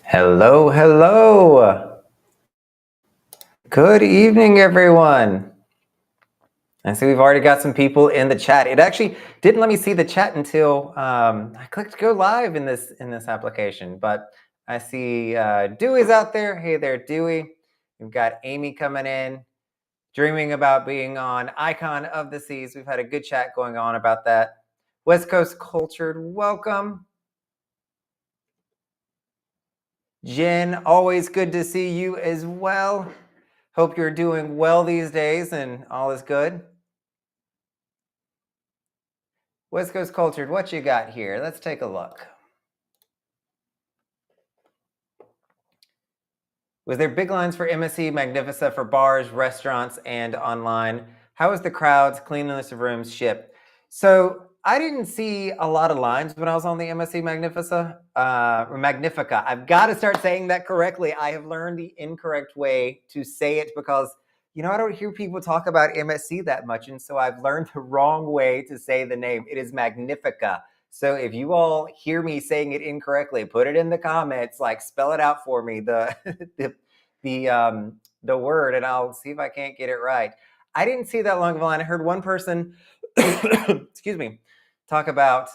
Hello, hello. Good evening, everyone. I see we've already got some people in the chat. It actually didn't let me see the chat until I clicked go live in this application. But I see Dewey's out there. Hey there, Dewey. We've got Amy coming in, dreaming about being on Icon of the Seas. We've had a good chat going on about that. West Coast Cultured, welcome. Jen, always good to see you as well. Hope you're doing well these days and all is good. West Coast Cultured, what you got here? Let's take a look. Was there big lines for MSC Magnifica for bars, restaurants, and online? How was the crowds, cleanliness of rooms, ship? So I didn't see a lot of lines when I was on the MSC Magnifica. Magnifica. I've got to start saying that correctly. I have learned the incorrect way to say it because, I don't hear people talk about MSC that much. And so I've learned the wrong way to say the name. It is Magnifica. So if you all hear me saying it incorrectly, put it in the comments, like spell it out for me, the the word, and I'll see if I can't get it right. I didn't see that long of a line. I heard one person, excuse me, talk about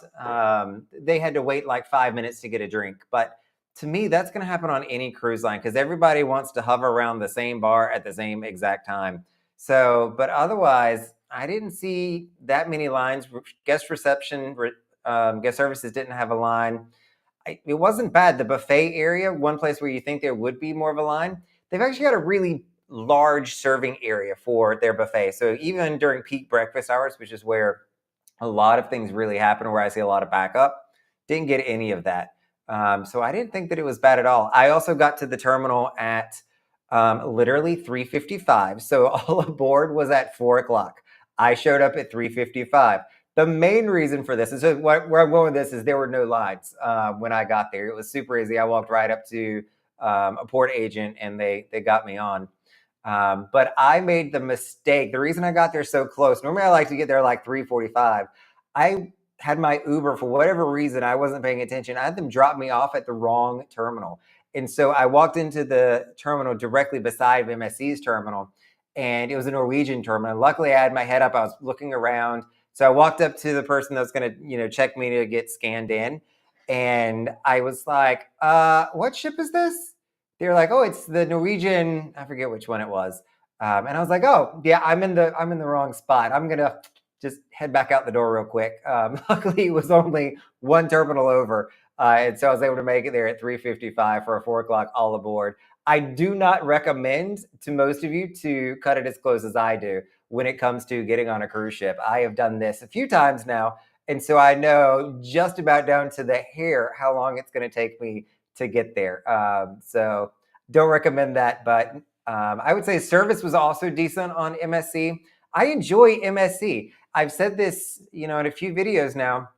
they had to wait like 5 minutes to get a drink. But to me, that's going to happen on any cruise line because everybody wants to hover around the same bar at the same exact time. So, but otherwise, I didn't see that many lines. Guest reception, guest services didn't have a line. It wasn't bad. The buffet area, one place where you think there would be more of a line, they've actually got a really large serving area for their buffet. So even during peak breakfast hours, which is where a lot of things really happen, where I see a lot of backup, didn't get any of that. So I didn't think that it was bad at all. I also got to the terminal at literally 3:55. So all aboard was at 4 o'clock. I showed up at 3:55. The main reason for this is where I'm going with this is there were no lines when I got there. It was super easy. I walked right up to a port agent and they got me on. But I made the mistake. The reason I got there so close, normally I like to get there like 3:45. I had my Uber, for whatever reason, I wasn't paying attention. I had them drop me off at the wrong terminal. And so I walked into the terminal directly beside MSC's terminal, and it was a Norwegian terminal. Luckily, I had my head up. I was looking around. So I walked up to the person that was going to, check me to get scanned in. And I was like, what ship is this? They were like, oh, it's the Norwegian, I forget which one it was. And I was like, oh, yeah, I'm in the wrong spot. I'm going to just head back out the door real quick. Luckily, it was only one terminal over. And so I was able to make it there at 3:55 for a 4 o'clock all aboard. I do not recommend to most of you to cut it as close as I do when it comes to getting on a cruise ship. I have done this a few times now. And so I know just about down to the hair how long it's going to take me to get there. So don't recommend that. But I would say service was also decent on MSC. I enjoy MSC. I've said this, in a few videos now.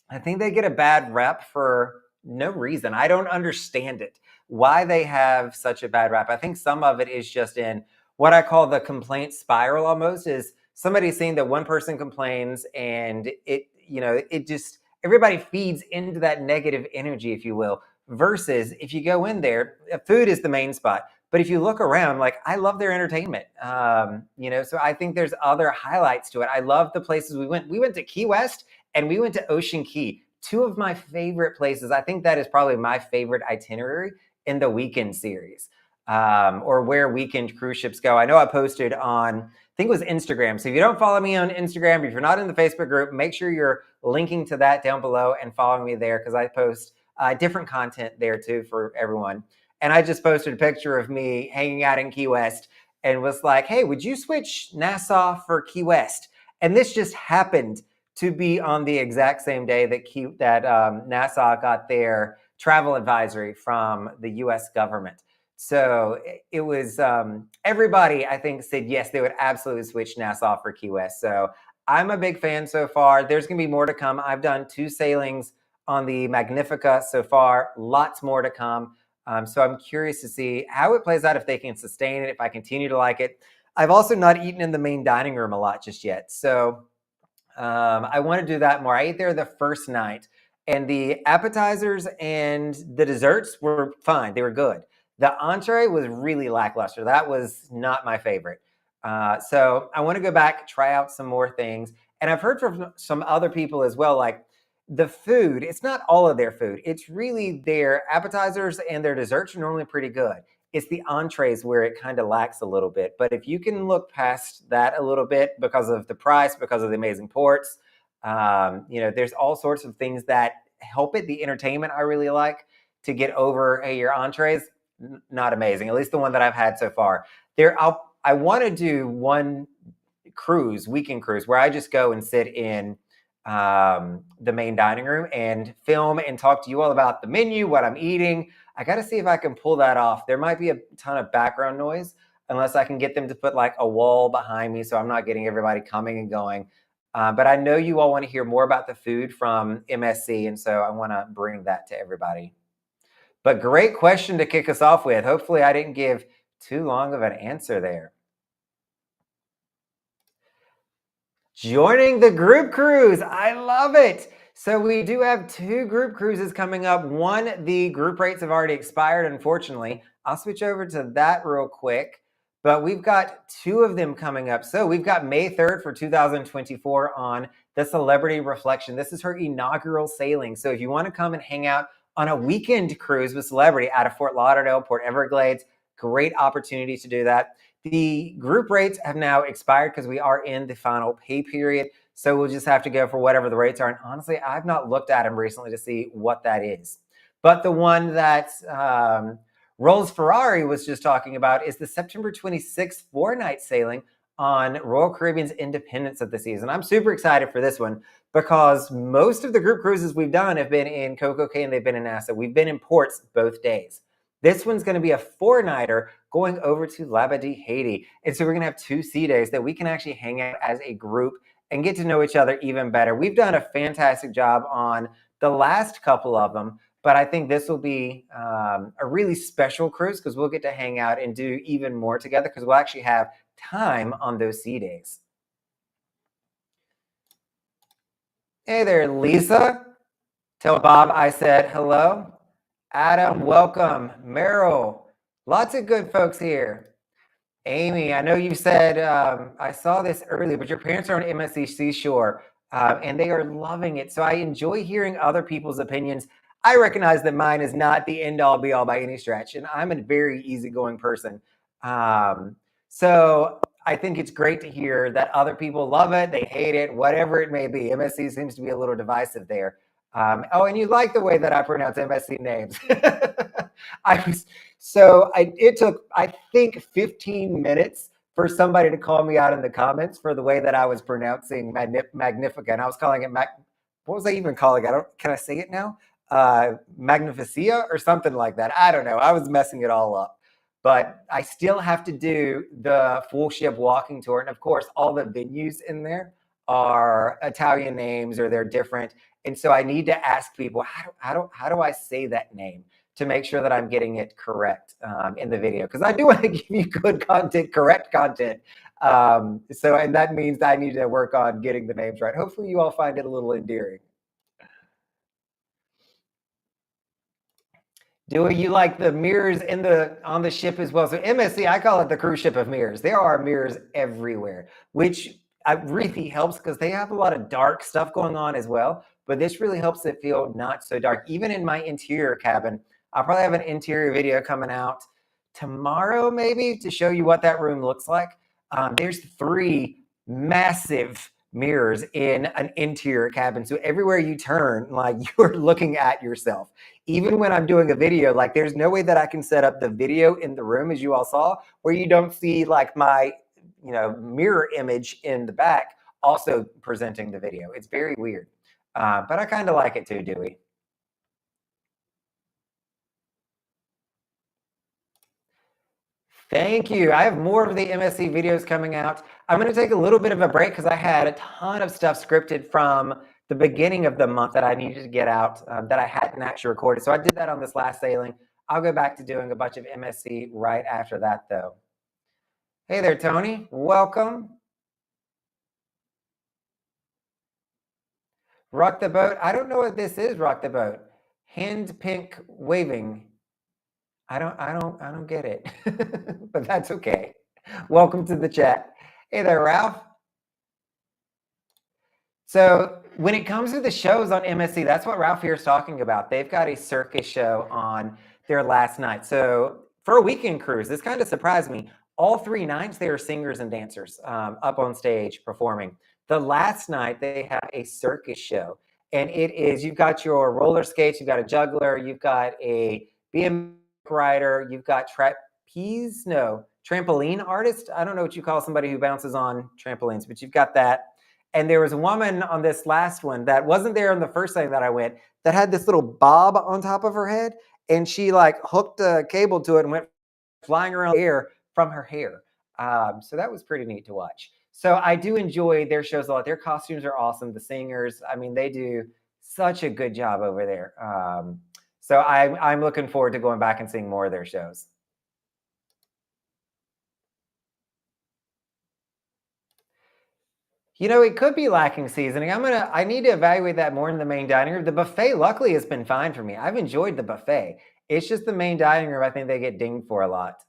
I think they get a bad rep for no reason. I don't understand it. Why they have such a bad rep. I think some of it is just in what I call the complaint spiral almost, is somebody seeing that one person complains and it just, everybody feeds into that negative energy, if you will, versus if you go in there, food is the main spot. But if you look around, like, I love their entertainment, so I think there's other highlights to it. I love the places we went. We went to Key West and we went to Ocean Key, two of my favorite places. I think that is probably my favorite itinerary in the weekend series, or where weekend cruise ships go. I know I posted on, I think it was Instagram. So if you don't follow me on Instagram, if you're not in the Facebook group, make sure you're linking to that down below and following me there, because I post different content there too for everyone. And I just posted a picture of me hanging out in Key West and was like, hey, would you switch Nassau for Key West? And this just happened to be on the exact same day that Nassau got their travel advisory from the U.S. government. So it was everybody, I think, said yes, they would absolutely switch Nassau for Key West. So I'm a big fan so far. There's going to be more to come. I've done 2 sailings on the Magnifica so far. Lots more to come. So I'm curious to see how it plays out, if they can sustain it, if I continue to like it. I've also not eaten in the main dining room a lot just yet. So I want to do that more. I ate there the first night, And the appetizers and the desserts were fine. They were good. The entree was really lackluster. That was not my favorite. So I want to go back, try out some more things. And I've heard from some other people as well, like the food, it's not all of their food. It's really their appetizers and their desserts are normally pretty good. It's the entrees where it kind of lacks a little bit. But if you can look past that a little bit because of the price, because of the amazing ports, there's all sorts of things that help it. The entertainment I really like to get over, hey, your entrees, not amazing. At least the one that I've had so far. I want to do one weekend cruise, where I just go and sit in the main dining room and film and talk to you all about the menu, what I'm eating. I got to see if I can pull that off. There might be a ton of background noise unless I can get them to put like a wall behind me so I'm not getting everybody coming and going. But I know you all want to hear more about the food from MSC, and so I want to bring that to everybody. But great question to kick us off with. Hopefully I didn't give too long of an answer there. Joining the group cruise. I love it. So we do have 2 group cruises coming up. One, the group rates have already expired, unfortunately. I'll switch over to that real quick. But we've got 2 of them coming up. So we've got May 3rd for 2024 on the Celebrity Reflection. This is her inaugural sailing. So if you want to come and hang out on a weekend cruise with Celebrity out of Fort Lauderdale, Port Everglades, great opportunity to do that. The group rates have now expired because we are in the final pay period. So we'll just have to go for whatever the rates are. And honestly, I've not looked at them recently to see what that is. But the one that Rolls Ferrari was just talking about is the September 26th 4-night sailing on Royal Caribbean's Independence of the Seas. And I'm super excited for this one because most of the group cruises we've done have been in Coco Cay and they've been in Nassau. We've been in ports both days. This one's going to be a 4-nighter going over to Labadee, Haiti. And so we're going to have 2 sea days that we can actually hang out as a group and get to know each other even better. We've done a fantastic job on the last couple of them, but I think this will be a really special cruise because we'll get to hang out and do even more together because we'll actually have time on those sea days. Hey there, Lisa. Tell Bob I said hello. Adam, welcome. Meryl, lots of good folks here. Amy, I know you said, I saw this earlier, but your parents are on MSC Seashore and they are loving it. So I enjoy hearing other people's opinions. I recognize that mine is not the end all be all by any stretch, and I'm a very easygoing person. So I think it's great to hear that other people love it, they hate it, whatever it may be. MSC seems to be a little divisive there. And you like the way that I pronounce MSC names. It took, I think, 15 minutes for somebody to call me out in the comments for the way that I was pronouncing Magnifica. I was calling it what was I even calling it? Can I say it now? Magnificia or something like that. I don't know. I was messing it all up. But I still have to do the full ship walking tour. And of course, all the venues in there are Italian names or they're different. And so I need to ask people, how do I say that name to make sure that I'm getting it correct in the video? Because I do want to give you good content, correct content. And that means I need to work on getting the names right. Hopefully you all find it a little endearing. Do you like the mirrors on the ship as well? So MSC, I call it the cruise ship of mirrors. There are mirrors everywhere, which really helps because they have a lot of dark stuff going on as well. But this really helps it feel not so dark. Even in my interior cabin, I'll probably have an interior video coming out tomorrow, maybe, to show you what that room looks like. There's 3 massive mirrors in an interior cabin. So everywhere you turn, like you're looking at yourself. Even when I'm doing a video, like there's no way that I can set up the video in the room, as you all saw, where you don't see like my, mirror image in the back also presenting the video. It's very weird. But I kind of like it too, Dewey. Thank you. I have more of the MSC videos coming out. I'm going to take a little bit of a break because I had a ton of stuff scripted from the beginning of the month that I needed to get out that I hadn't actually recorded. So I did that on this last sailing. I'll go back to doing a bunch of MSC right after that, though. Hey there, Tony. Welcome. Rock the boat. I don't know what this is. Rock the boat. Hand pink waving. I don't get it. But that's okay. Welcome to the chat. Hey there, Ralph. So when it comes to the shows on MSC, that's what Ralph here is talking about. They've got a circus show on their last night. So for a weekend cruise, this kind of surprised me. All 3 nights, they are singers and dancers up on stage performing. The last night, they have a circus show. And it is, you've got your roller skates, you've got a juggler, you've got a BMX rider, you've got trampoline artist. I don't know what you call somebody who bounces on trampolines, but you've got that. And there was a woman on this last one that wasn't there on the first time that I went that had this little bob on top of her head. And she like hooked a cable to it and went flying around the air from her hair. So that was pretty neat to watch. So I do enjoy their shows a lot. Their costumes are awesome. The singers, I mean, they do such a good job over there. So I'm looking forward to going back and seeing more of their shows. You know, it could be lacking seasoning. I need to evaluate that more in the main dining room. The buffet, luckily, has been fine for me. I've enjoyed the buffet. It's just the main dining room, I think they get dinged for a lot.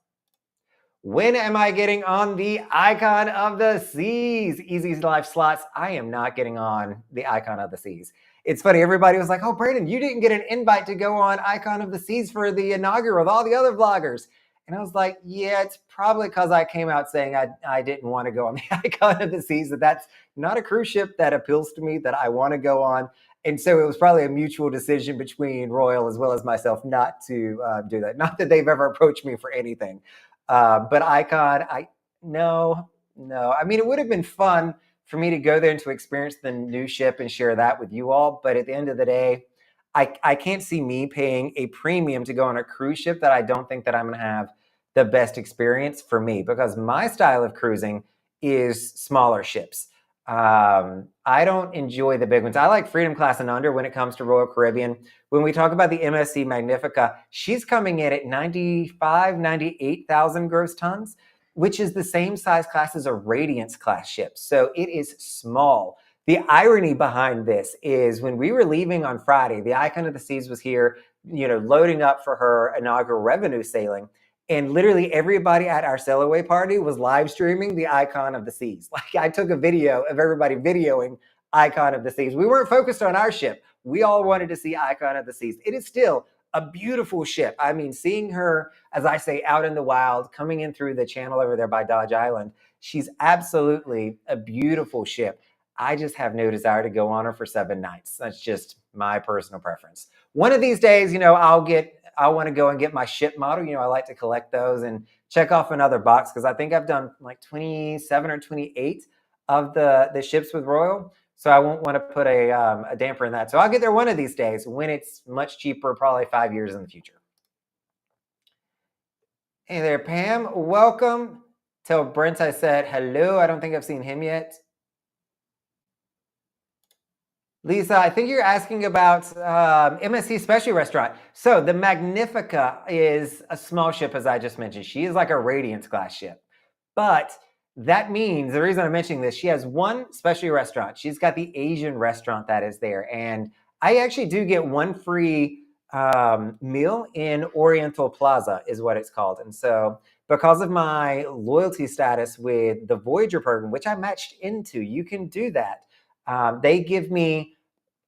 When am I getting on the Icon of the Seas? Easy Life Slots. I am not getting on the Icon of the Seas. It's funny, everybody was like, oh, Brandon, you didn't get an invite to go on Icon of the Seas for the inaugural with all the other vloggers. And I was like, yeah, it's probably because I came out saying I didn't want to go on the Icon of the Seas, that that's not a cruise ship that appeals to me, that I want to go on. And so it was probably a mutual decision between Royal as well as myself not to do that. Not that they've ever approached me for anything. But Icon, no. I mean, it would have been fun for me to go there and to experience the new ship and share that with you all. But at the end of the day, I can't see me paying a premium to go on a cruise ship that I don't think that I'm going to have the best experience for me, because my style of cruising is smaller ships. I don't enjoy the big ones. I like Freedom Class and under when it comes to Royal Caribbean. When we talk about the MSC Magnifica, she's coming in at 95, 98,000 gross tons, which is the same size class as a Radiance class ship. So it is small. The irony behind this is when we were leaving on Friday, the Icon of the Seas was here, loading up for her inaugural revenue sailing. And literally everybody at our sail away party was live streaming the Icon of the Seas. Like, I took a video of everybody videoing Icon of the Seas. We weren't focused on our ship. We all wanted to see Icon of the Seas. It is still a beautiful ship. I mean, seeing her, as I say, out in the wild, coming in through the channel over there by Dodge Island, she's absolutely a beautiful ship. I just have no desire to go on her for 7 nights. That's just my personal preference. One of these days, I want to go and get my ship model. I like to collect those and check off another box, because I think I've done like 27 or 28 of the ships with Royal. So I won't want to put a damper in that. So I'll get there one of these days when it's much cheaper, probably 5 years in the future. Hey there, Pam. Welcome. Tell Brent I said hello. I don't think I've seen him yet. Lisa, I think you're asking about MSC Specialty Restaurant. So the Magnifica is a small ship, as I just mentioned. She is like a Radiance class ship. But that means, the reason I'm mentioning this, she has one specialty restaurant. She's got the Asian restaurant that is there. And I actually do get one free meal in Oriental Plaza, is what it's called. And so because of my loyalty status with the Voyager program, which I matched into, you can do that. They give me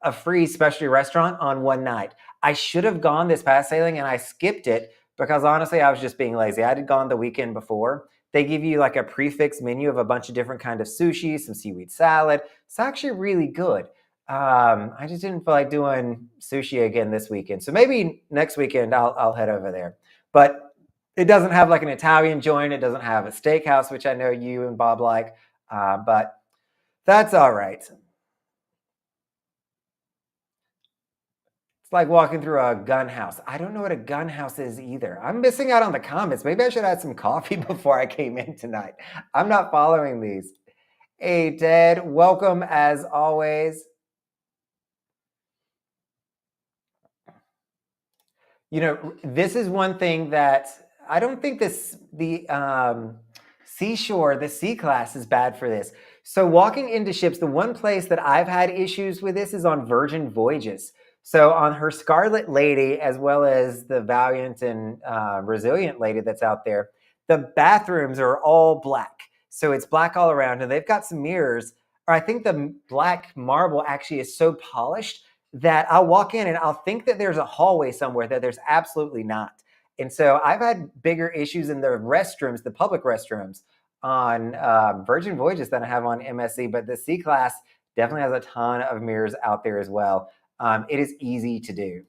a free specialty restaurant on one night. I should have gone this past sailing and I skipped it because honestly, I was just being lazy. I had gone the weekend before. They give you like a prefix menu of a bunch of different kind of sushi, some seaweed salad. It's actually really good. I just didn't feel like doing sushi again this weekend. So maybe next weekend I'll head over there. But it doesn't have like an Italian joint. It doesn't have a steakhouse, which I know you and Bob like. But that's all right. It's like walking through a gun house. I don't know what a gun house is either. I'm missing out on the comments. Maybe I should have had some coffee before I came in tonight. I'm not following these. Hey, Ted, welcome as always. This is one thing that I don't think the Seashore, the C class is bad for this. So walking into ships, the one place that I've had issues with this is on Virgin Voyages. So on her Scarlet Lady, as well as the Valiant and Resilient Lady that's out there, the bathrooms are all black. So it's black all around, and they've got some mirrors. Or I think the black marble actually is so polished that I'll walk in and I'll think that there's a hallway somewhere that there's absolutely not. And so I've had bigger issues in the restrooms, the public restrooms on Virgin Voyages than I have on MSC, but the C class definitely has a ton of mirrors out there as well. It is easy to do.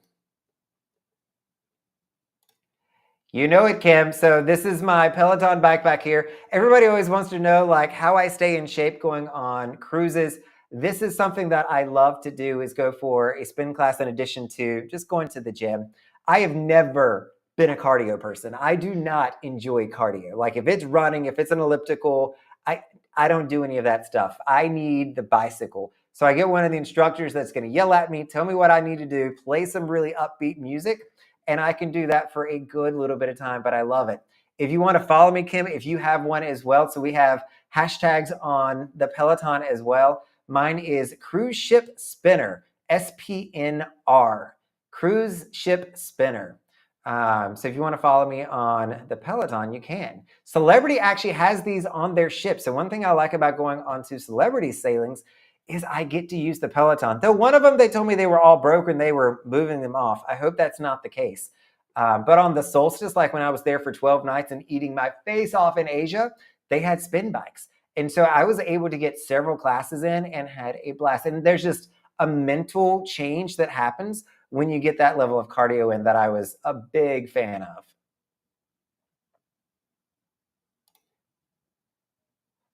You know it, Kim. So this is my Peloton bike back here. Everybody always wants to know like how I stay in shape going on cruises. This is something that I love to do is go for a spin class in addition to just going to the gym. I have never been a cardio person. I do not enjoy cardio. Like if it's running, if it's an elliptical, I don't do any of that stuff. I need the bicycle. So I get one of the instructors that's going to yell at me, tell me what I need to do, play some really upbeat music, and I can do that for a good little bit of time, but I love it. If you want to follow me, Kim, if you have one as well, so we have hashtags on the Peloton as well. Mine is Cruise Ship Spinner, SPNR, Cruise Ship Spinner. So if you want to follow me on the Peloton, you can. Celebrity actually has these on their ship. So one thing I like about going onto Celebrity sailings is I get to use the Peloton. Though one of them, they told me they were all broken. They were moving them off. I hope that's not the case. But on the Solstice, like when I was there for 12 nights and eating my face off in Asia, they had spin bikes. And so I was able to get several classes in and had a blast. And there's just a mental change that happens when you get that level of cardio in that I was a big fan of.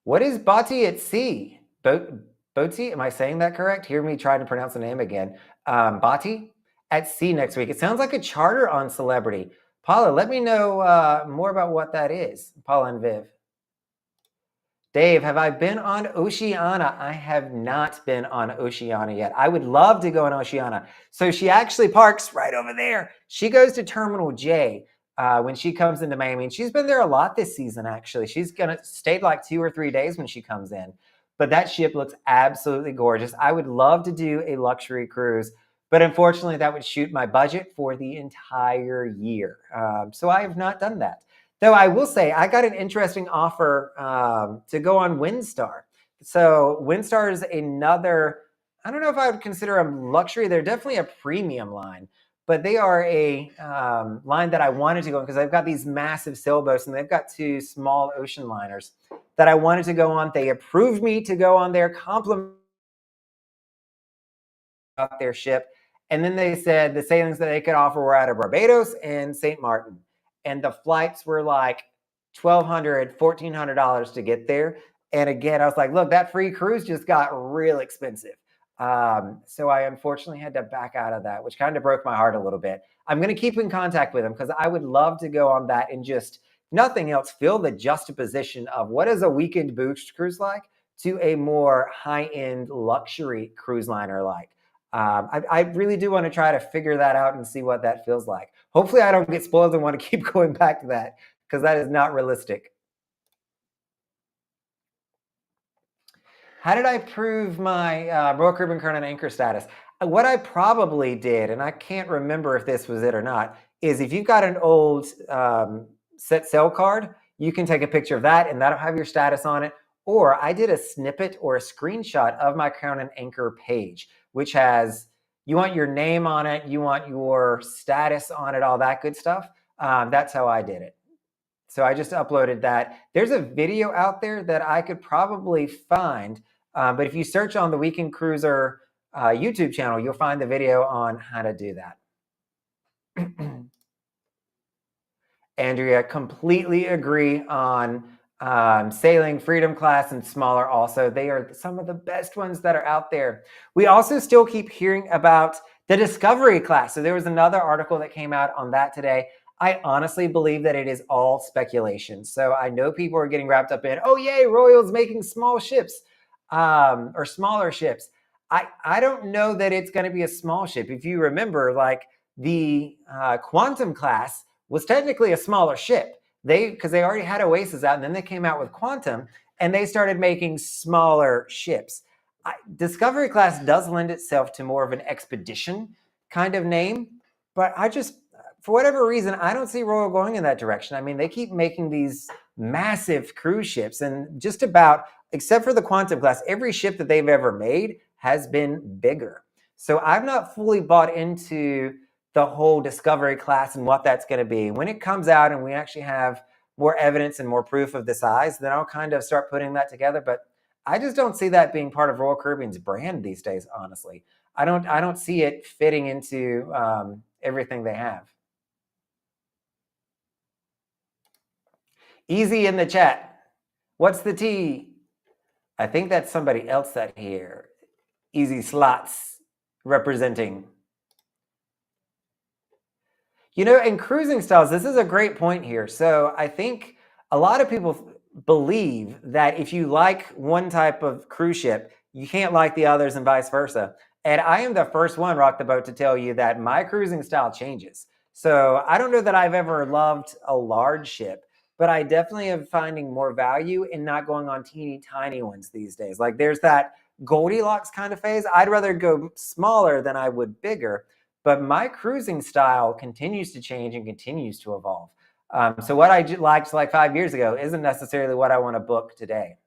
What is Bati at sea? Boti, am I saying that correct? Hear me try to pronounce the name again. Bati at sea next week. It sounds like a charter on Celebrity. Paula, let me know more about what that is. Paula and Viv. Dave, have I been on Oceana? I have not been on Oceana yet. I would love to go on Oceana. So she actually parks right over there. She goes to Terminal J when she comes into Miami. And she's been there a lot this season, actually. She's going to stay like 2 or 3 days when she comes in. But that ship looks absolutely gorgeous. I would love to do a luxury cruise, but unfortunately that would shoot my budget for the entire year. So I have not done that. Though I will say I got an interesting offer to go on Windstar. So Windstar is another, I don't know if I would consider them luxury. They're definitely a premium line, but they are a line that I wanted to go on because they've got these massive sailboats and they've got 2 small ocean liners that I wanted to go on. They approved me to go on their compliment about their ship. And then they said the sailings that they could offer were out of Barbados and St. Martin. And the flights were like $1,200, $1,400 to get there. And again, I was like, look, that free cruise just got real expensive. So I unfortunately had to back out of that, which kind of broke my heart a little bit. I'm going to keep in contact with them because I would love to go on that and just nothing else, feel the juxtaposition of what is a weekend boost cruise like to a more high-end luxury cruise liner like. I really do want to try to figure that out and see what that feels like. Hopefully I don't get spoiled and want to keep going back to that because that is not realistic. How did I prove my Royal Caribbean Crown and Anchor status? What I probably did, and I can't remember if this was it or not, is if you've got an old set sail card, you can take a picture of that and that'll have your status on it. Or I did a snippet or a screenshot of my Crown and Anchor page, which has, you want your name on it, you want your status on it, all that good stuff. That's how I did it. So I just uploaded that. There's a video out there that I could probably find, but if you search on the Weekend Cruiser YouTube channel, you'll find the video on how to do that. Andrea, completely agree on sailing Freedom Class and smaller also. They are some of the best ones that are out there. We also still keep hearing about the Discovery Class. So there was another article that came out on that today. I honestly believe that it is all speculation. So I know people are getting wrapped up in, oh yay, Royal's making small ships or smaller ships. I don't know that it's going to be a small ship. If you remember, like the Quantum Class was technically a smaller ship. Because they already had Oasis out, and then they came out with Quantum, and they started making smaller ships. Discovery class does lend itself to more of an expedition kind of name, but for whatever reason, I don't see Royal going in that direction. I mean, they keep making these massive cruise ships, and just about, except for the Quantum class, every ship that they've ever made has been bigger. So I've not fully bought into the whole Discovery class and what that's going to be. When it comes out and we actually have more evidence and more proof of the size, then I'll kind of start putting that together. But I just don't see that being part of Royal Caribbean's brand these days, honestly. I don't see it fitting into everything they have. Easy in the chat. What's the T? I think that's somebody else that here. Easy Slots representing. You know, in cruising styles, this is a great point here. So I think a lot of people believe that if you like one type of cruise ship, you can't like the others and vice versa. And I am the first one, Rock the Boat, to tell you that my cruising style changes. So I don't know that I've ever loved a large ship, but I definitely am finding more value in not going on teeny tiny ones these days. Like there's that Goldilocks kind of phase. I'd rather go smaller than I would bigger. But my cruising style continues to change and continues to evolve. So what I liked like 5 years ago isn't necessarily what I want to book today.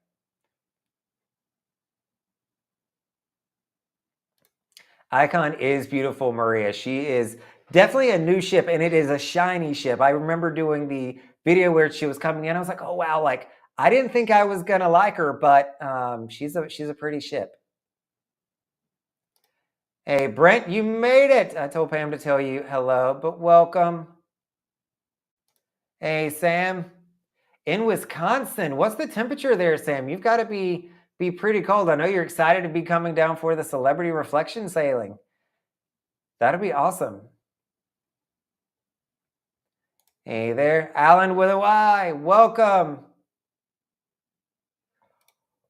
Icon is beautiful, Maria. She is definitely a new ship, and it is a shiny ship. I remember doing the video where she was coming in. I was like, oh wow, like I didn't think I was gonna like her, but she's a pretty ship. Hey Brent, you made it. I told Pam to tell you hello, but welcome. Hey Sam, in Wisconsin, what's the temperature there, Sam? You've got to be pretty cold. I know you're excited to be coming down for the celebrity reflection sailing. That'll be awesome. Hey there, Alan with a Y. Welcome.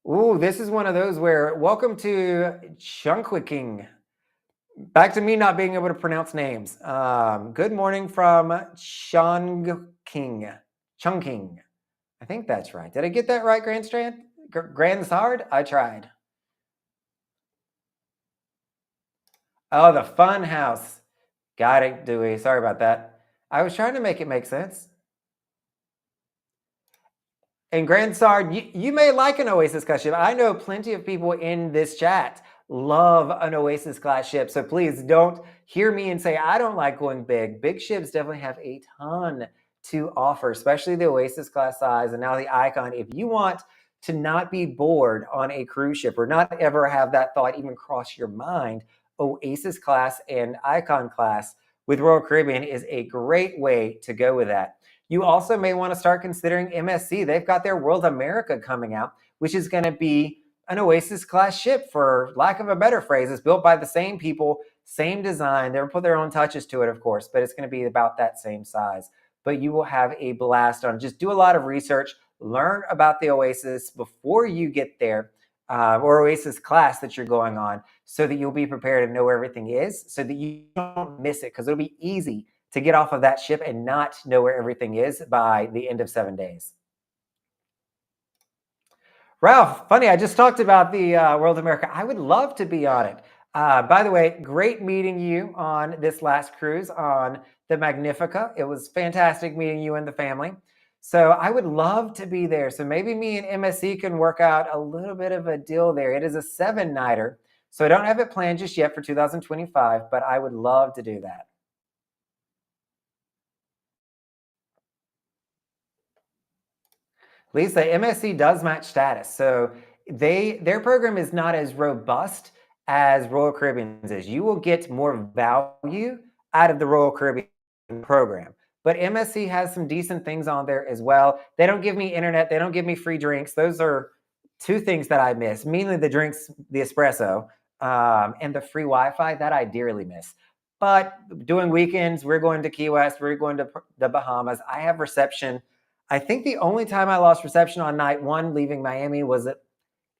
Ooh, this is one of those where welcome to Chunkwicking. Back to me not being able to pronounce names. Good morning from Chungking. I think that's right. Did I get that right, Grandsard? I tried. Oh, the fun house. Got it, Dewey. Sorry about that. I was trying to make it make sense. And Grandsard, you may like an Oasis class ship. I know plenty of people in this chat love an Oasis class ship. So please don't hear me and say I don't like going big. Big ships definitely have a ton to offer, especially the Oasis class size and now the Icon. If you want to not be bored on a cruise ship or not ever have that thought even cross your mind, Oasis class and Icon class with Royal Caribbean is a great way to go with that. You also may want to start considering MSC. They've got their World America coming out, which is going to be an Oasis class ship, for lack of a better phrase. It's built by the same people, same design. They'll put their own touches to it, of course, but it's going to be about that same size. But you will have a blast on it. Just do a lot of research, learn about the Oasis before you get there, or Oasis class that you're going on, so that you'll be prepared to know where everything is, so that you don't miss it, because it'll be easy to get off of that ship and not know where everything is by the end of 7 days. Ralph, funny, I just talked about the World America. I would love to be on it. By the way, great meeting you on this last cruise on the Magnifica. It was fantastic meeting you and the family. So I would love to be there. So maybe me and MSC can work out a little bit of a deal there. It is a 7-nighter. So I don't have it planned just yet for 2025, but I would love to do that. Lisa, MSC does match status. So their program is not as robust as Royal Caribbean's is. You will get more value out of the Royal Caribbean program. But MSC has some decent things on there as well. They don't give me internet. They don't give me free drinks. Those are two things that I miss. Mainly the drinks, the espresso, and the free Wi-Fi that I dearly miss. But doing weekends, we're going to Key West. We're going to the Bahamas. I have reception. I think the only time I lost reception on night 1 leaving Miami was at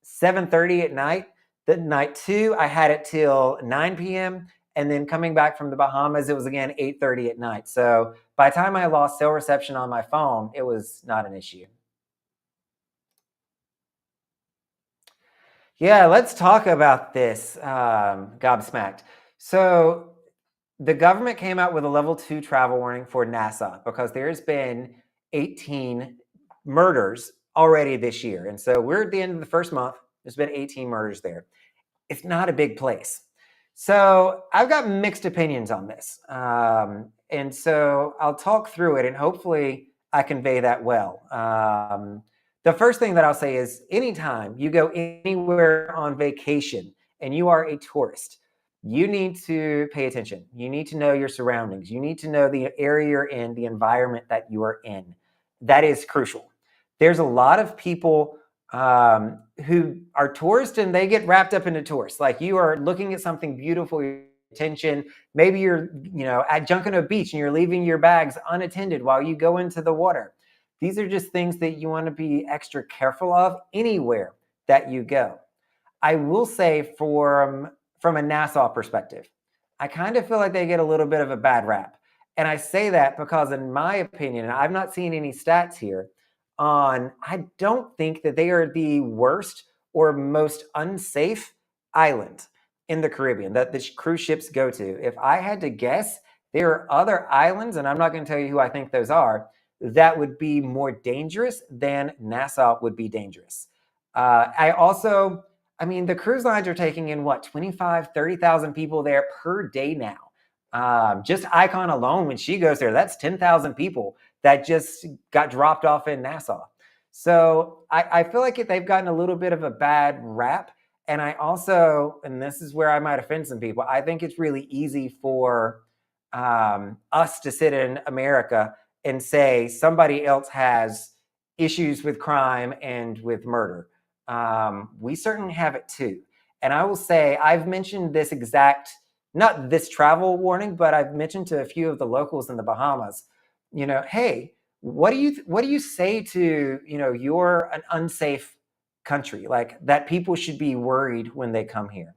7:30 at night. The night 2, I had it till 9 p.m. And then coming back from the Bahamas, it was again 8:30 at night. So by the time I lost cell reception on my phone, it was not an issue. Yeah, let's talk about this, gobsmacked. So the government came out with a level 2 travel warning for Nassau because there's been 18 murders already this year. And so we're at the end of the first month. There's been 18 murders there. It's not a big place. So I've got mixed opinions on this. And so I'll talk through it and hopefully I convey that well. The first thing that I'll say is anytime you go anywhere on vacation and you are a tourist, you need to pay attention. You need to know your surroundings. You need to know the area you're in, the environment that you are in. That is crucial. There's a lot of people who are tourists and they get wrapped up into tourists. Like you are looking at something beautiful, your attention. Maybe you're, at Junkanoo Beach and you're leaving your bags unattended while you go into the water. These are just things that you want to be extra careful of anywhere that you go. I will say from a Nassau perspective, I kind of feel like they get a little bit of a bad rap. And I say that because in my opinion, and I've not seen any stats here on, I don't think that they are the worst or most unsafe island in the Caribbean that the cruise ships go to. If I had to guess, there are other islands, and I'm not going to tell you who I think those are, that would be more dangerous than Nassau would be dangerous. The cruise lines are taking in 30,000 people there per day now. Just Icon alone, when she goes there, that's 10,000 people that just got dropped off in Nassau. So I feel like they've gotten a little bit of a bad rap. And I also, and this is where I might offend some people, I think it's really easy for us to sit in America and say somebody else has issues with crime and with murder. We certainly have it too. And I will say, I've mentioned this not this travel warning, but I've mentioned to a few of the locals in the Bahamas, hey, what do you say to, you're an unsafe country, like that people should be worried when they come here.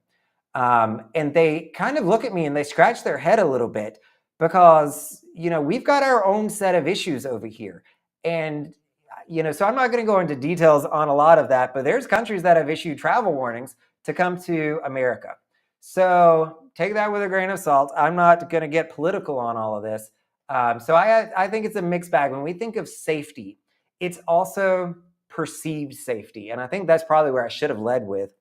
And they kind of look at me and they scratch their head a little bit because, we've got our own set of issues over here. And, so I'm not going to go into details on a lot of that, but there's countries that have issued travel warnings to come to America. So take that with a grain of salt. I'm not going to get political on all of this. So I think it's a mixed bag. When we think of safety, it's also perceived safety. And I think that's probably where I should have led with.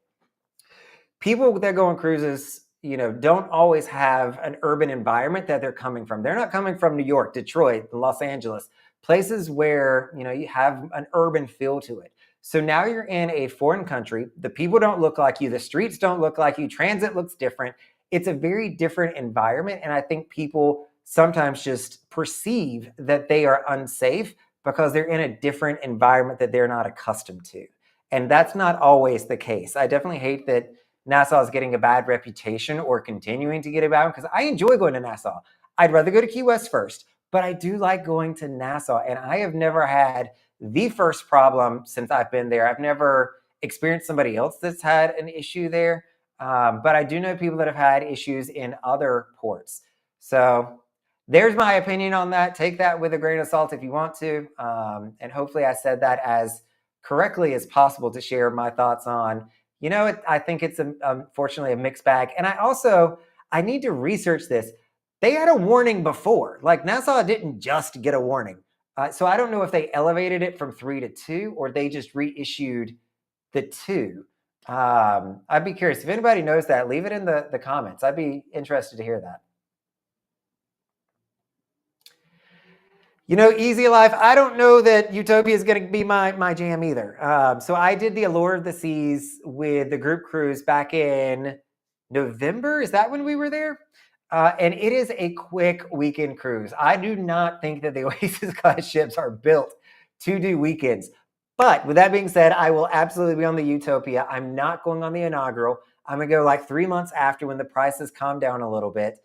People that go on cruises, don't always have an urban environment that they're coming from. They're not coming from New York, Detroit, Los Angeles, places where, you have an urban feel to it. So now you're in a foreign country. The people don't look like you. The streets don't look like you. Transit looks different. It's a very different environment. And I think people sometimes just perceive that they are unsafe because they're in a different environment that they're not accustomed to. And that's not always the case. I definitely hate that Nassau is getting a bad reputation or continuing to get a bad one because I enjoy going to Nassau. I'd rather go to Key West first, but I do like going to Nassau. And I have never had the first problem since I've been there. I've never experienced somebody else that's had an issue there. But I do know people that have had issues in other ports. So there's my opinion on that. Take that with a grain of salt if you want to. And hopefully I said that as correctly as possible to share my thoughts on, I think it's unfortunately a mixed bag. And I need to research this. They had a warning before. Like Nassau didn't just get a warning. So I don't know if they elevated it from 3 to 2 or they just reissued the 2. I'd be curious. If anybody knows that, leave it in the comments. I'd be interested to hear that. Easy life. I don't know that Utopia is going to be my jam either. So I did the Allure of the Seas with the group cruise back in November. Is that when we were there? And it is a quick weekend cruise. I do not think that the Oasis class ships are built to do weekends. But with that being said, I will absolutely be on the Utopia. I'm not going on the inaugural. I'm going to go like 3 months after when the prices calm down a little bit.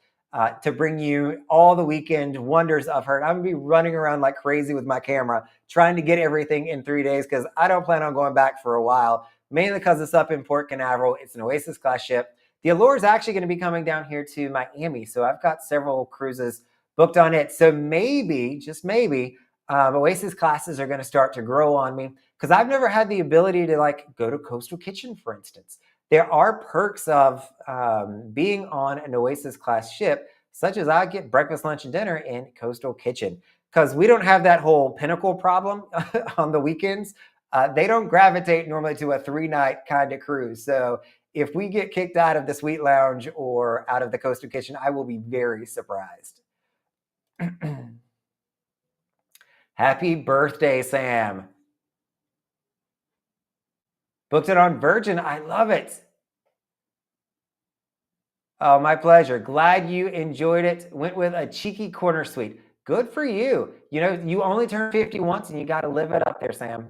To bring you all the weekend wonders of her. I'm going to be running around like crazy with my camera, trying to get everything in 3 days because I don't plan on going back for a while, mainly because it's up in Port Canaveral. It's an Oasis class ship. The Allure is actually going to be coming down here to Miami, so I've got several cruises booked on it. So maybe, just maybe, Oasis classes are going to start to grow on me because I've never had the ability to like go to Coastal Kitchen, for instance. There are perks of being on an Oasis class ship, such as I get breakfast, lunch, and dinner in Coastal Kitchen because we don't have that whole Pinnacle problem on the weekends. They don't gravitate normally to a 3-night kind of cruise. So if we get kicked out of the Suite Lounge or out of the Coastal Kitchen, I will be very surprised. Happy birthday, Sam. Booked it on Virgin. I love it. Oh, my pleasure. Glad you enjoyed it. Went with a cheeky corner suite. Good for you. You know, you only turn 50 once and you got to live it up there, Sam.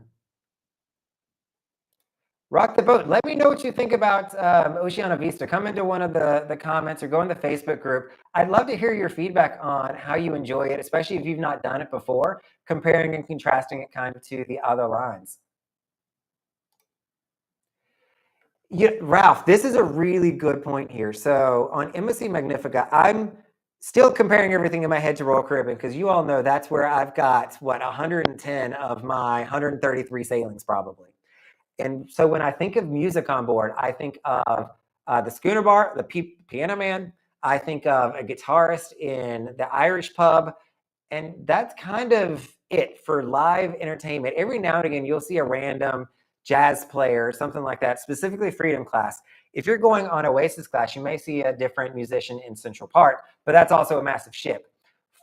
Rock the boat. Let me know what you think about Oceana Vista. Come into one of the comments or go in the Facebook group. I'd love to hear your feedback on how you enjoy it, especially if you've not done it before, comparing and contrasting it kind of to the other lines. Yeah, Ralph, this is a really good point here. So on Embassy Magnifica, I'm still comparing everything in my head to Royal Caribbean because you all know that's where I've got, 110 of my 133 sailings probably. And so when I think of music on board, I think of the Schooner Bar, the Piano Man. I think of a guitarist in the Irish pub. And that's kind of it for live entertainment. Every now and again, you'll see a random jazz player, something like that, specifically Freedom class. If you're going on Oasis class, you may see a different musician in Central Park, but that's also a massive ship.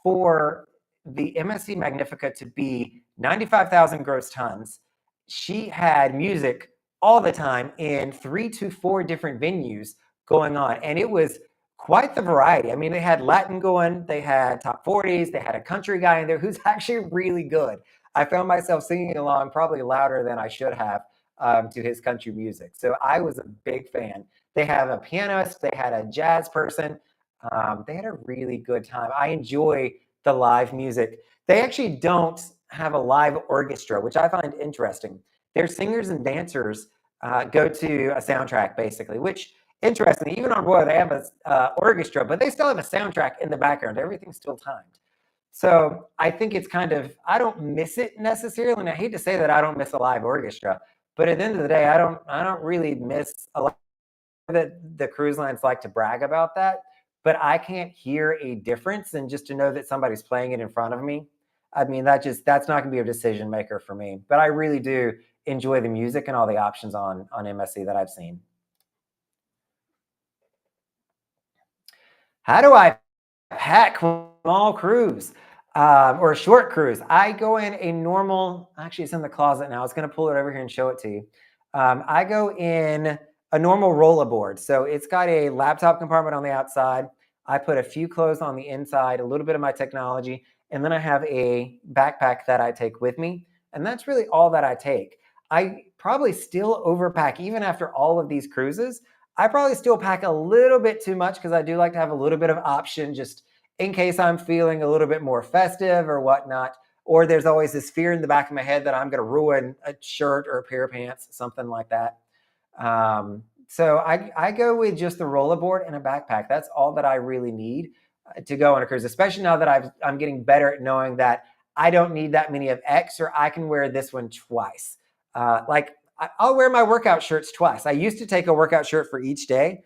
For the MSC Magnifica to be 95,000 gross tons, she had music all the time in 3 to 4 different venues going on. And it was quite the variety. I mean, they had Latin going, they had top 40s, they had a country guy in there who's actually really good. I found myself singing along probably louder than I should have to his country music. So I was a big fan. They have a pianist, they had a jazz person. They had a really good time. I enjoy the live music. They actually don't have a live orchestra, which I find interesting. Their singers and dancers go to a soundtrack basically, which interesting. Even on Royal, they have a orchestra, but they still have a soundtrack in the background. Everything's still timed. So I think it's kind of, I don't miss it necessarily, and I hate to say that I don't miss a live orchestra, but at the end of the day, I don't really miss a lot that the cruise lines like to brag about that, but I can't hear a difference. And just to know that somebody's playing it in front of me, I mean, that's not going to be a decision maker for me. But I really do enjoy the music and all the options on MSC that I've seen. How do I pack small cruise or a short cruise? I go in a normal, actually, it's in the closet now. I was going to pull it over here and show it to you. I go in a normal rollerboard. So it's got a laptop compartment on the outside. I put a few clothes on the inside, a little bit of my technology, and then I have a backpack that I take with me. And that's really all that I take. I probably still overpack even after all of these cruises. I probably still pack a little bit too much because I do like to have a little bit of option just in case I'm feeling a little bit more festive or whatnot. Or there's always this fear in the back of my head that I'm going to ruin a shirt or a pair of pants, something like that. So I go with just the rollerboard and a backpack. That's all that I really need to go on a cruise, especially now that I'm getting better at knowing that I don't need that many of X, or I can wear this one twice. Like I'll wear my workout shirts twice. I used to take a workout shirt for each day.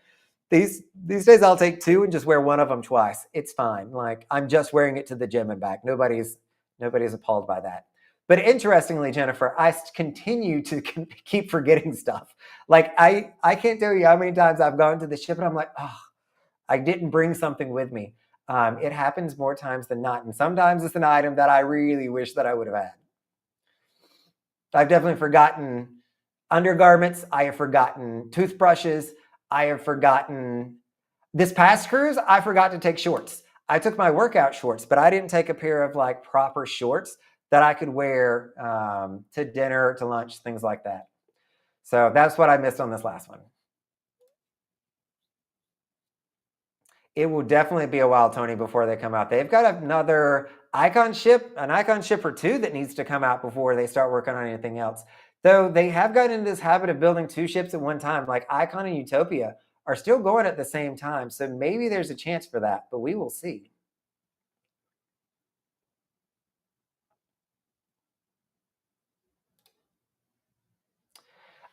These days I'll take two and just wear one of them twice. It's fine. Like I'm just wearing it to the gym and back. Nobody's appalled by that. But interestingly, Jennifer, I continue to keep forgetting stuff. Like I can't tell you how many times I've gone to the ship and I'm like, oh, I didn't bring something with me. It happens more times than not. And sometimes it's an item that I really wish that I would have had. I've definitely forgotten undergarments. I have forgotten toothbrushes. I have forgotten this past cruise. I forgot to take shorts. I took my workout shorts, but I didn't take a pair of like proper shorts that I could wear to dinner, to lunch, things like that. So that's what I missed on this last one. It will definitely be a while, Tony, before they come out. They've got another an icon ship or two that needs to come out before they start working on anything else. Though they have gotten into this habit of building two ships at one time, like Icon and Utopia are still going at the same time. So maybe there's a chance for that, but we will see.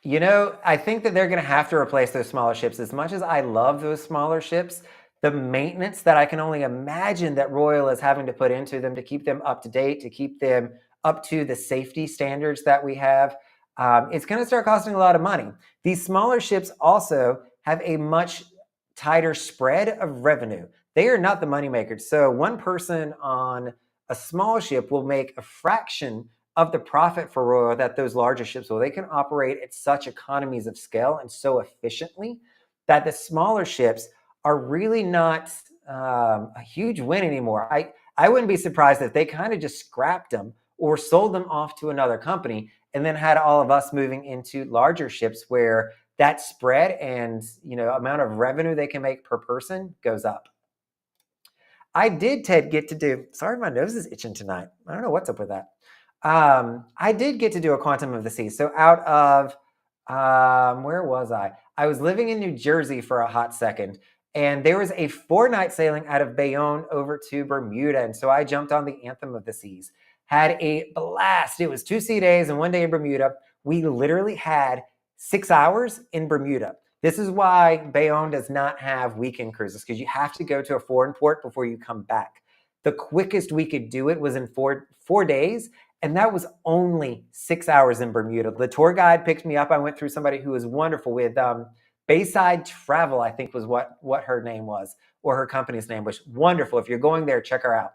I think that they're going to have to replace those smaller ships. As much as I love those smaller ships, the maintenance that I can only imagine that Royal is having to put into them to keep them up to date, to keep them up to the safety standards that we have, it's going to start costing a lot of money. These smaller ships also have a much tighter spread of revenue. They are not the moneymakers. So one person on a small ship will make a fraction of the profit for Royal that those larger ships will. They can operate at such economies of scale and so efficiently that the smaller ships are really not a huge win anymore. I wouldn't be surprised if they kind of just scrapped them or sold them off to another company and then had all of us moving into larger ships where that spread and amount of revenue they can make per person goes up. I did, Ted, get to do. Sorry, my nose is itching tonight. I don't know what's up with that. I did get to do a Quantum of the Sea. So out of where was I? I was living in New Jersey for a hot second, and there was a 4-night sailing out of Bayonne over to Bermuda, and so I jumped on the Anthem of the Seas. Had a blast. It was 2 sea days and 1 day in Bermuda. We literally had 6 hours in Bermuda. This is why Bayonne does not have weekend cruises, because you have to go to a foreign port before you come back. The quickest we could do it was in four days, and that was only 6 hours in Bermuda. The tour guide picked me up. I went through somebody who was wonderful with Bayside Travel, I think was what her name was, or her company's name was. Wonderful. If you're going there, check her out.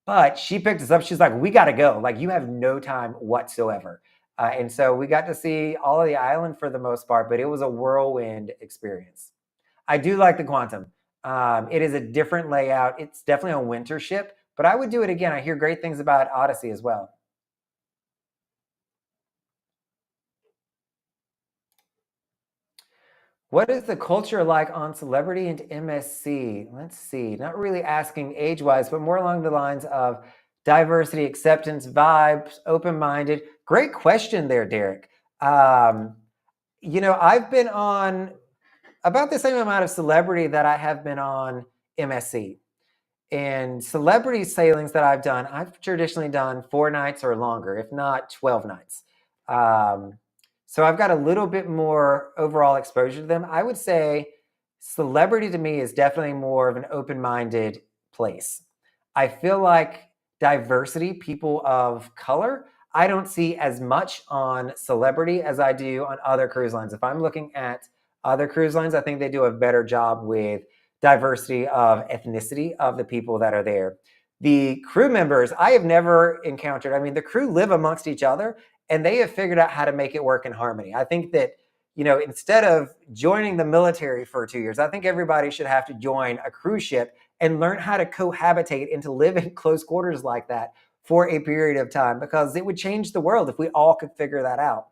But she picked us up. She's like, we got to go. Like, you have no time whatsoever. And so we got to see all of the island for the most part, but it was a whirlwind experience. I do like the Quantum. It is a different layout. It's definitely a winter ship, but I would do it again. I hear great things about Odyssey as well. What is the culture like on Celebrity and MSC? Let's see. Not really asking age-wise, but more along the lines of diversity, acceptance, vibes, open-minded. Great question there, Derek. I've been on about the same amount of Celebrity that I have been on MSC. And Celebrity sailings that I've done, I've traditionally done 4 nights or longer, if not 12 nights. So I've got a little bit more overall exposure to them. I would say Celebrity to me is definitely more of an open-minded place. I feel like diversity, people of color, I don't see as much on Celebrity as I do on other cruise lines. If I'm looking at other cruise lines, I think they do a better job with diversity of ethnicity of the people that are there. The crew members, I have never encountered. I mean, the crew live amongst each other and they have figured out how to make it work in harmony. I think that, instead of joining the military for 2 years, I think everybody should have to join a cruise ship and learn how to cohabitate and to live in close quarters like that for a period of time, because it would change the world if we all could figure that out.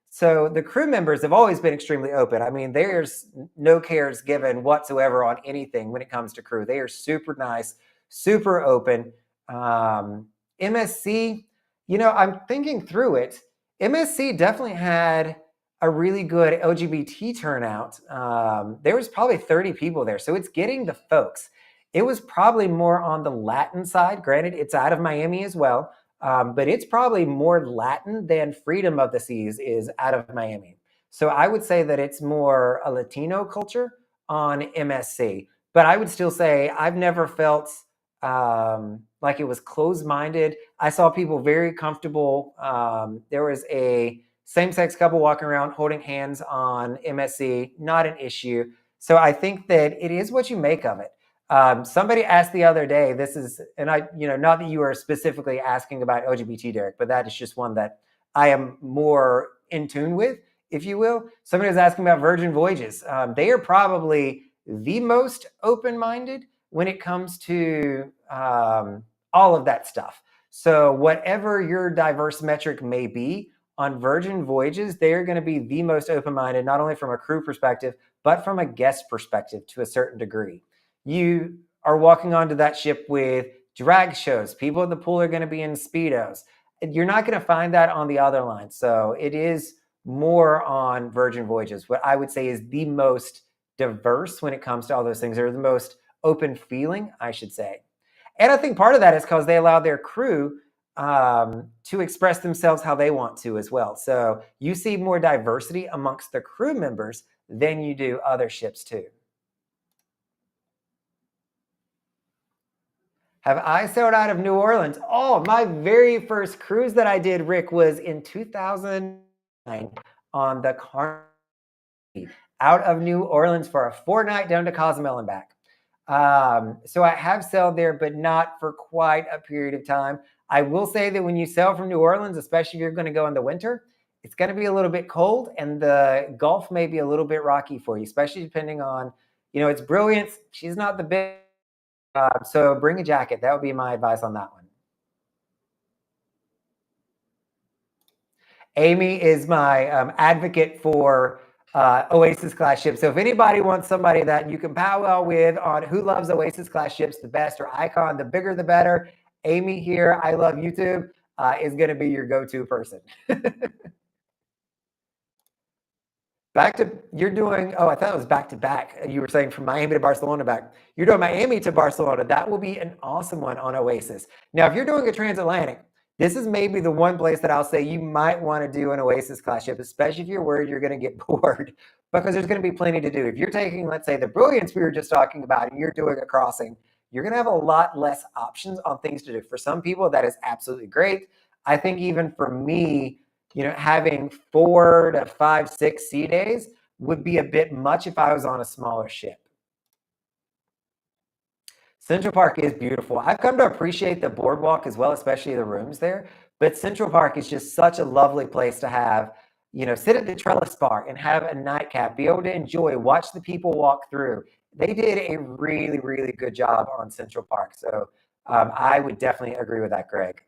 So the crew members have always been extremely open. I mean, there's no cares given whatsoever on anything when it comes to crew. They are super nice, super open. MSC, I'm thinking through it. MSC definitely had a really good LGBT turnout. There was probably 30 people there. So it's getting the folks. It was probably more on the Latin side. Granted, it's out of Miami as well. But it's probably more Latin than Freedom of the Seas is out of Miami. So I would say that it's more a Latino culture on MSC. But I would still say I've never felt like it was closed-minded. I saw people very comfortable. There was a same-sex couple walking around holding hands on MSC, not an issue. So I think that it is what you make of it. Somebody asked the other day, not that you are specifically asking about LGBT, Derek, but that is just one that I am more in tune with, if you will. Somebody was asking about Virgin Voyages. They are probably the most open-minded when it comes to all of that stuff. So whatever your diverse metric may be, on Virgin Voyages, they're going to be the most open-minded, not only from a crew perspective, but from a guest perspective to a certain degree. You are walking onto that ship with drag shows. People at the pool are going to be in Speedos. You're not going to find that on the other line. So it is more on Virgin Voyages. What I would say is the most diverse when it comes to all those things, or the most open feeling, I should say. And I think part of that is because they allow their crew to express themselves how they want to as well. So you see more diversity amongst the crew members than you do other ships too. Have I sailed out of New Orleans? Oh, my very first cruise that I did, Rick, was in 2009 on the Carnival out of New Orleans for a fortnight down to Cozumel and back. So I have sailed there, but not for quite a period of time. I will say that when you sail from New Orleans, especially if you're going to go in the winter, it's going to be a little bit cold, and the Gulf may be a little bit rocky for you, especially depending on, it's Brilliance. She's not the big, so bring a jacket. That would be my advice on that one. Amy is my advocate for Oasis class ships. So if anybody wants somebody that you can powwow with on who loves Oasis class ships the best, or Icon, the bigger the better, Amy here, I love YouTube, is going to be your go-to person. Back to you're doing. Oh, I thought it was back to back. You were saying from Miami to Barcelona back. You're doing Miami to Barcelona. That will be an awesome one on Oasis. Now, if you're doing a transatlantic, this is maybe the one place that I'll say you might want to do an Oasis class ship, especially if you're worried you're going to get bored, because there's going to be plenty to do. If you're taking, let's say, the Brilliance we were just talking about, and you're doing a crossing, you're going to have a lot less options on things to do. For some people, that is absolutely great. I think even for me, having 4 to 5, 6 sea days would be a bit much if I was on a smaller ship. Central Park is beautiful. I've come to appreciate the boardwalk as well, especially the rooms there. But Central Park is just such a lovely place to have, sit at the trellis bar and have a nightcap, be able to enjoy, watch the people walk through. They did a really, really good job on Central Park. So I would definitely agree with that, Greg.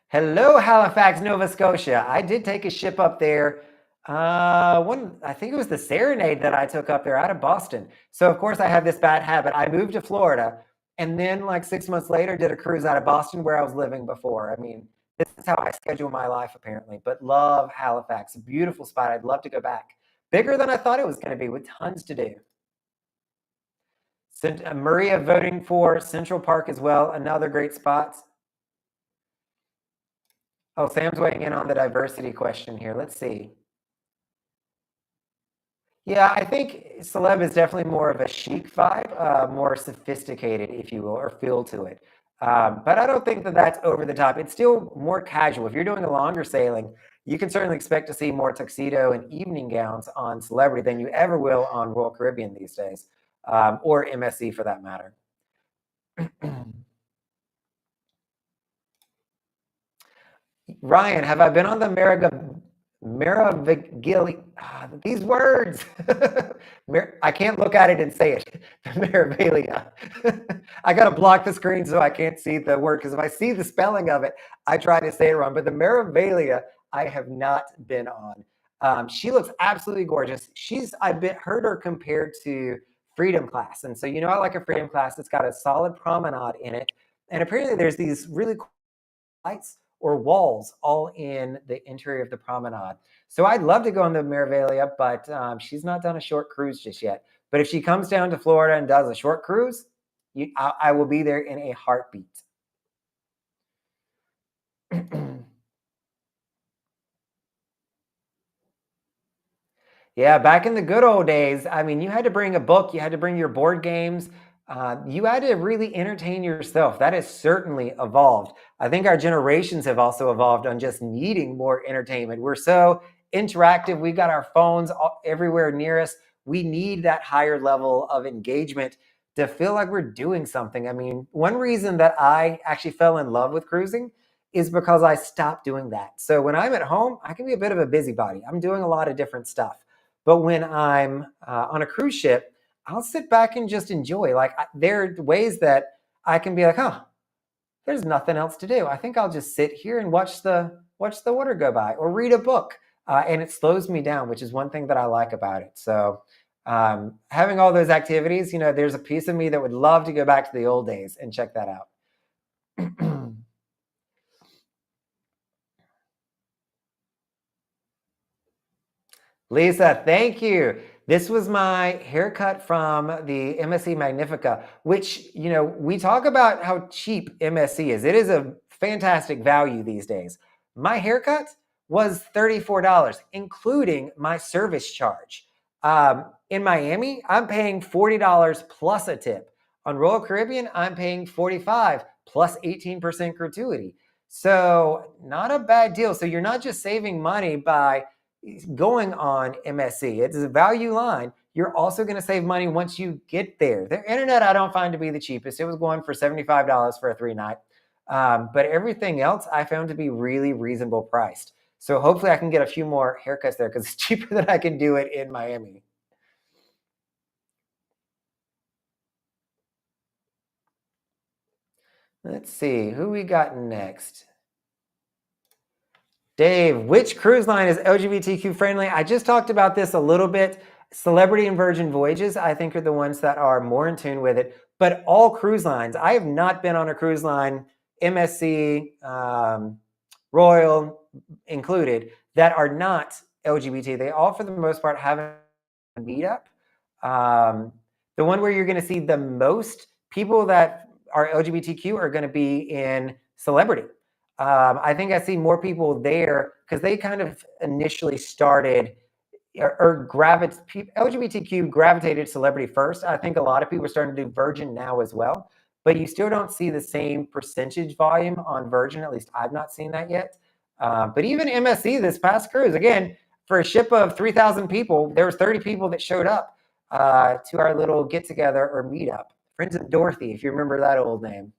Hello, Halifax, Nova Scotia. I did take a ship up there. I think it was the Serenade that I took up there out of Boston. So of course I have this bad habit. I moved to Florida, and then like 6 months later did a cruise out of Boston where I was living before. I mean, this is how I schedule my life apparently. But love Halifax, a beautiful spot. I'd love to go back. Bigger than I thought it was going to be, with tons to do. Maria voting for Central Park as well. Another great spot. Oh, Sam's weighing in on the diversity question here. Let's see. Yeah, I think celeb is definitely more of a chic vibe, more sophisticated, if you will, or feel to it. But I don't think that that's over the top. It's still more casual. If you're doing a longer sailing, you can certainly expect to see more tuxedo and evening gowns on Celebrity than you ever will on Royal Caribbean these days, or MSC for that matter. Ryan, have I been on the Meravigili? These words. I can't look at it and say it. The Meraviglia. I got to block the screen so I can't see the word, because if I see the spelling of it, I try to say it wrong. But the Meraviglia, I have not been on. She looks absolutely gorgeous. I've heard her compared to Freedom Class. And so, I like a Freedom Class. It's got a solid promenade in it. And apparently there's these really cool lights or walls all in the interior of the promenade. So I'd love to go on the Meraviglia, but she's not done a short cruise just yet. But if she comes down to Florida and does a short cruise, I will be there in a heartbeat. Yeah, back in the good old days, I mean, you had to bring a book, you had to bring your board games, you had to really entertain yourself. That has certainly evolved. I think our generations have also evolved on just needing more entertainment. We're so interactive. We got our phones everywhere near us. We need that higher level of engagement to feel like we're doing something. I mean, one reason that I actually fell in love with cruising is because I stopped doing that. So when I'm at home, I can be a bit of a busybody. I'm doing a lot of different stuff. But when I'm on a cruise ship, I'll sit back and just enjoy. Like there are ways that I can be like, there's nothing else to do. I think I'll just sit here and watch the water go by, or read a book. And it slows me down, which is one thing that I like about it. So having all those activities, there's a piece of me that would love to go back to the old days and check that out. Lisa, thank you. This was my haircut from the MSC Magnifica, which, we talk about how cheap MSC is. It is a fantastic value these days. My haircut was $34, including my service charge. In Miami, I'm paying $40 plus a tip. On Royal Caribbean, I'm paying $45 plus 18% gratuity. So not a bad deal. So you're not just saving money by going on MSC. It's a value line. You're also going to save money once you get there. Their internet, I don't find to be the cheapest. It was going for $75 for a 3-night. But everything else I found to be really reasonable priced. So hopefully I can get a few more haircuts there because it's cheaper than I can do it in Miami. Let's see, who we got next? Dave, which cruise line is LGBTQ friendly? I just talked about this a little bit. Celebrity and Virgin Voyages, I think, are the ones that are more in tune with it. But all cruise lines, I have not been on a cruise line, MSC, Royal included, that are not LGBT. They all, for the most part, have a meetup. The one where you're going to see the most people that are LGBTQ are going to be in Celebrity. I think I see more people there because they kind of initially started LGBTQ gravitated to Celebrity first. I think a lot of people are starting to do Virgin now as well, but you still don't see the same percentage volume on Virgin. At least I've not seen that yet. But even MSC this past cruise, again, for a ship of 3,000 people, there was 30 people that showed up to our little get together or meetup. Friends of Dorothy, if you remember that old name.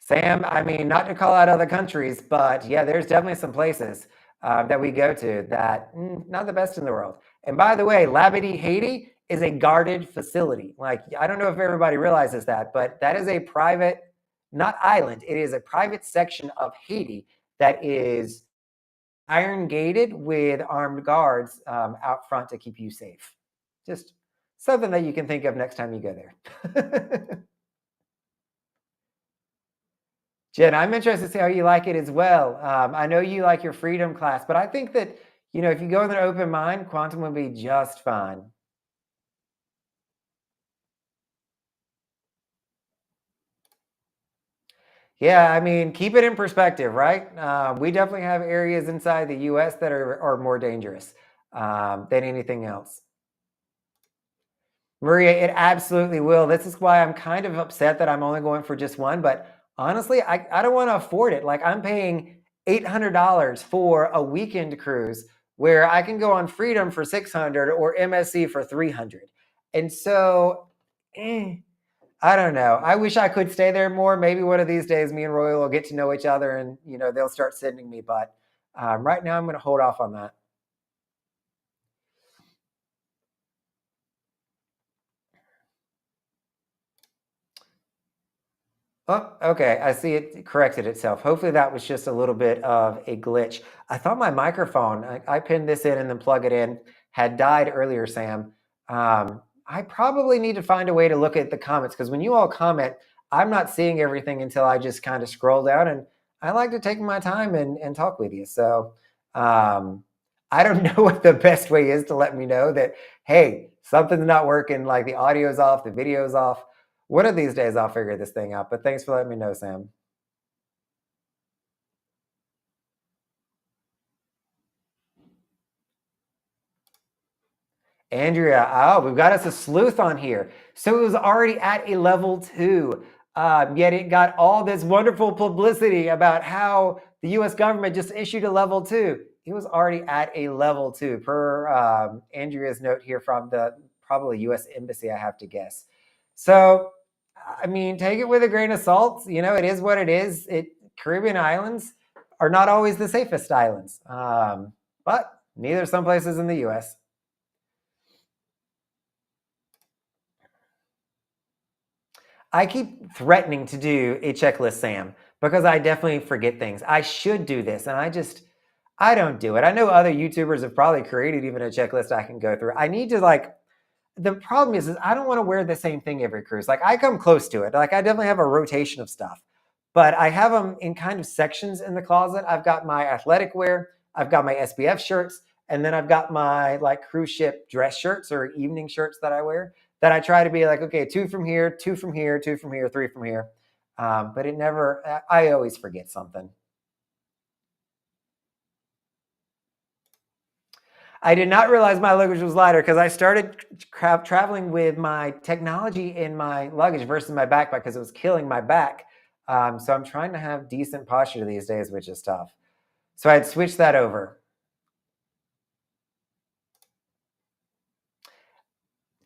Sam, I mean, not to call out other countries, but yeah, there's definitely some places that we go to that not the best in the world. And by the way, Labadee, Haiti is a guarded facility. Like, I don't know if everybody realizes that, but that is a private, not island, it is a private section of Haiti that is iron gated with armed guards out front to keep you safe. Just something that you can think of next time you go there. Jen, I'm interested to see how you like it as well. I know you like your freedom class, but I think that, if you go with an open mind, quantum will be just fine. Yeah, I mean, keep it in perspective, right? We definitely have areas inside the US that are more dangerous than anything else. Maria, it absolutely will. This is why I'm kind of upset that I'm only going for just one. But honestly, I don't want to afford it. Like, I'm paying $800 for a weekend cruise where I can go on Freedom for $600 or MSC for $300. And so, I don't know. I wish I could stay there more. Maybe one of these days, me and Royal will get to know each other, and they'll start sending me. But right now, I'm going to hold off on that. Oh, okay. I see it corrected itself. Hopefully that was just a little bit of a glitch. I thought my microphone, I pinned this in and then plug it in, had died earlier, Sam. I probably need to find a way to look at the comments because when you all comment, I'm not seeing everything until I just kind of scroll down, and I like to take my time and talk with you. So I don't know what the best way is to let me know that, hey, something's not working, like the audio's off, the video's off. One of these days I'll figure this thing out, but thanks for letting me know, Sam. Andrea, oh, we've got us a sleuth on here. So it was already at a level 2, yet it got all this wonderful publicity about how the US government just issued a level 2. It was already at a level 2 per Andrea's note here from the probably US Embassy, I have to guess. So, I mean, take it with a grain of salt. It is what it is. Caribbean islands are not always the safest islands, but neither some places in the US. I keep threatening to do a checklist, Sam, because I definitely forget things. I should do this, and I don't do it. I know other YouTubers have probably created even a checklist I can go through. I need to the problem is I don't want to wear the same thing every cruise. Like, I come close to it. Like, I definitely have a rotation of stuff, but I have them in kind of sections in the closet. I've got my athletic wear, I've got my SPF shirts, And then I've got my like cruise ship dress shirts or evening shirts that I wear that I try to be like, okay, 2 from here, 2 from here, 2 from here, 3 from here. But it never, I always forget something. I did not realize my luggage was lighter because I started traveling with my technology in my luggage versus my backpack because it was killing my back. So I'm trying to have decent posture these days, which is tough. So I had switched that over.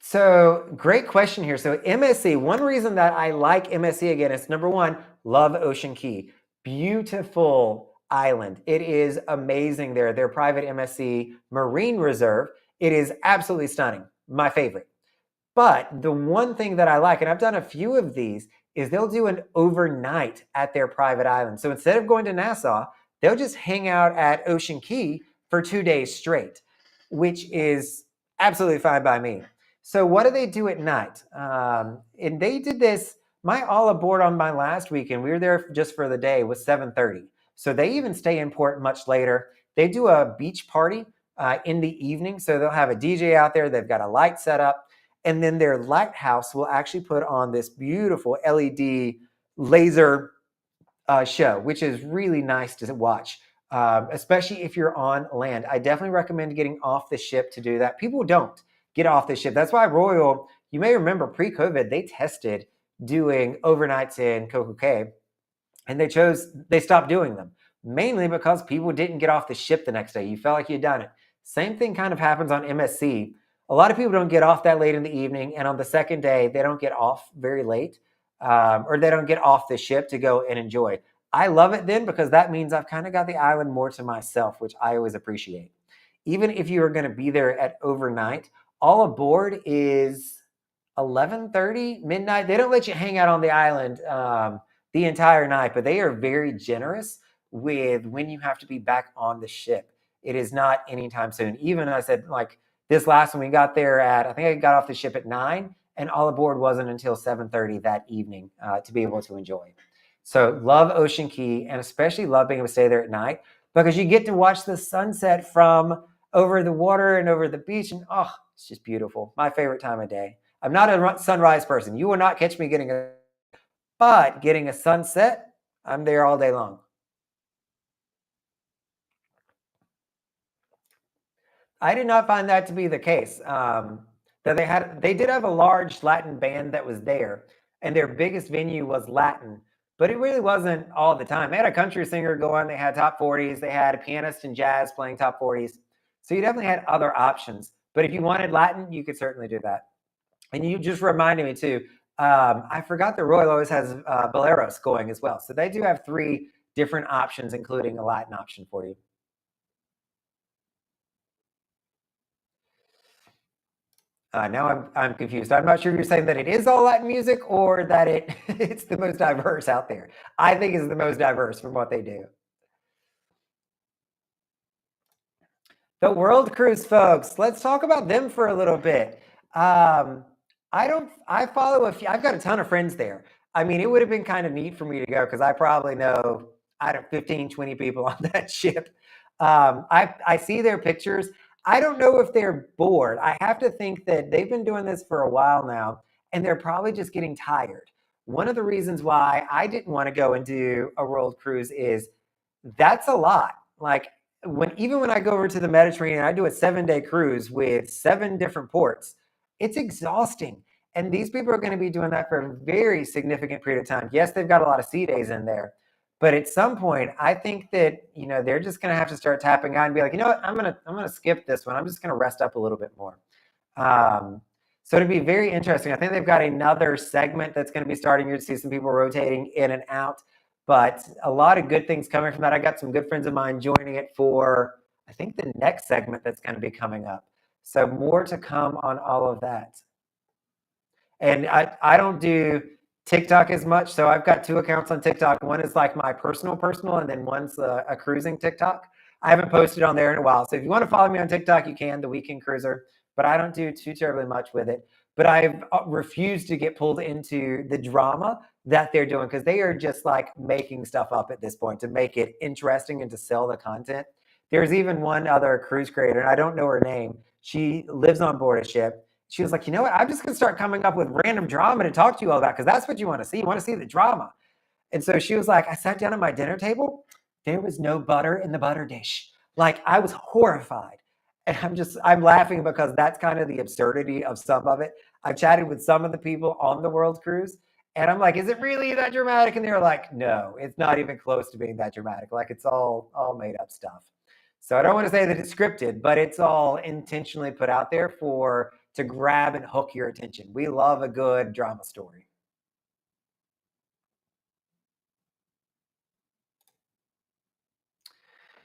So great question here. So MSC, one reason that I like MSC again is number one, love Ocean Key. Beautiful island. It is amazing there. Their private MSC Marine Reserve. It is absolutely stunning. My favorite. But the one thing that I like, and I've done a few of these, is they'll do an overnight at their private island. So instead of going to Nassau, they'll just hang out at Ocean Key for 2 days straight, which is absolutely fine by me. So what do they do at night? And they did this. My all aboard on my last weekend, we were there just for the day, was 7:30. So they even stay in port much later. They do a beach party in the evening. So they'll have a DJ out there. They've got a light set up. And then their lighthouse will actually put on this beautiful LED laser show, which is really nice to watch, especially if you're on land. I definitely recommend getting off the ship to do that. People don't get off the ship. That's why Royal, you may remember pre-COVID, they tested doing overnights in Coco Cay, and they stopped doing them, mainly because people didn't get off the ship the next day. You felt like you'd done it. Same thing kind of happens on MSC. A lot of people don't get off that late in the evening, and on the second day, they don't get off very late, or they don't get off the ship to go and enjoy. I love it then because that means I've kind of got the island more to myself, which I always appreciate. Even if you are going to be there at overnight, all aboard is 11:30 midnight. They don't let you hang out on the island the entire night, but they are very generous with when you have to be back on the ship. It is not anytime soon. Even I said, like this last one, we got there at, I think I got off the ship at 9, and all aboard wasn't until 7:30 that evening to be able to enjoy. So love Ocean Key, and especially love being able to stay there at night because you get to watch the sunset from over the water and over the beach, and oh, it's just beautiful. My favorite time of day. I'm not a sunrise person. You will not catch me but getting a sunset, I'm there all day long. I did not find that to be the case. That they did have a large Latin band that was there, and their biggest venue was Latin, but it really wasn't all the time. They had a country singer go on. They had top 40s. They had a pianist and jazz playing top 40s. So you definitely had other options. But if you wanted Latin, you could certainly do that. And you just reminded me too. I forgot the Royal always has boleros going as well. So they do have 3 different options, including a Latin option for you. Now I'm confused. I'm not sure if you're saying that it is all Latin music or that it's the most diverse out there. I think it's the most diverse from what they do. The World Cruise folks, let's talk about them for a little bit. I follow a few, I've got a ton of friends there. I mean, it would have been kind of neat for me to go because I probably know, I don't 15, 20 people on that ship. I see their pictures. I don't know if they're bored. I have to think that they've been doing this for a while now, and they're probably just getting tired. One of the reasons why I didn't want to go and do a world cruise is that's a lot. Like even when I go over to the Mediterranean, I do a 7-day cruise with 7 different ports. It's exhausting. And these people are going to be doing that for a very significant period of time. Yes, they've got a lot of sea days in there, but at some point, I think that they're just going to have to start tapping out and be like, you know what, I'm gonna skip this one. I'm just going to rest up a little bit more. So it'd be very interesting. I think they've got another segment that's going to be starting. You're to see some people rotating in and out, but a lot of good things coming from that. I got some good friends of mine joining it for, I think, the next segment that's going to be coming up. So more to come on all of that. And I don't do TikTok as much. So I've got 2 accounts on TikTok. One is like my personal, and then one's a cruising TikTok. I haven't posted on there in a while. So if you want to follow me on TikTok, you can, The Weekend Cruiser, but I don't do too terribly much with it. But I've refused to get pulled into the drama that they're doing because they are just like making stuff up at this point to make it interesting and to sell the content. There's even one other cruise creator, and I don't know her name. She lives on board a ship. She was like, you know what? I'm just going to start coming up with random drama to talk to you all about because that's what you want to see. You want to see the drama. And so she was like, I sat down at my dinner table. There was no butter in the butter dish. Like I was horrified. And I'm laughing because that's kind of the absurdity of some of it. I've chatted with some of the people on the world cruise, and I'm like, is it really that dramatic? And they're like, no, it's not even close to being that dramatic. Like it's all made up stuff. So I don't want to say that it's scripted, but it's all intentionally put out there for to grab and hook your attention. We love a good drama story.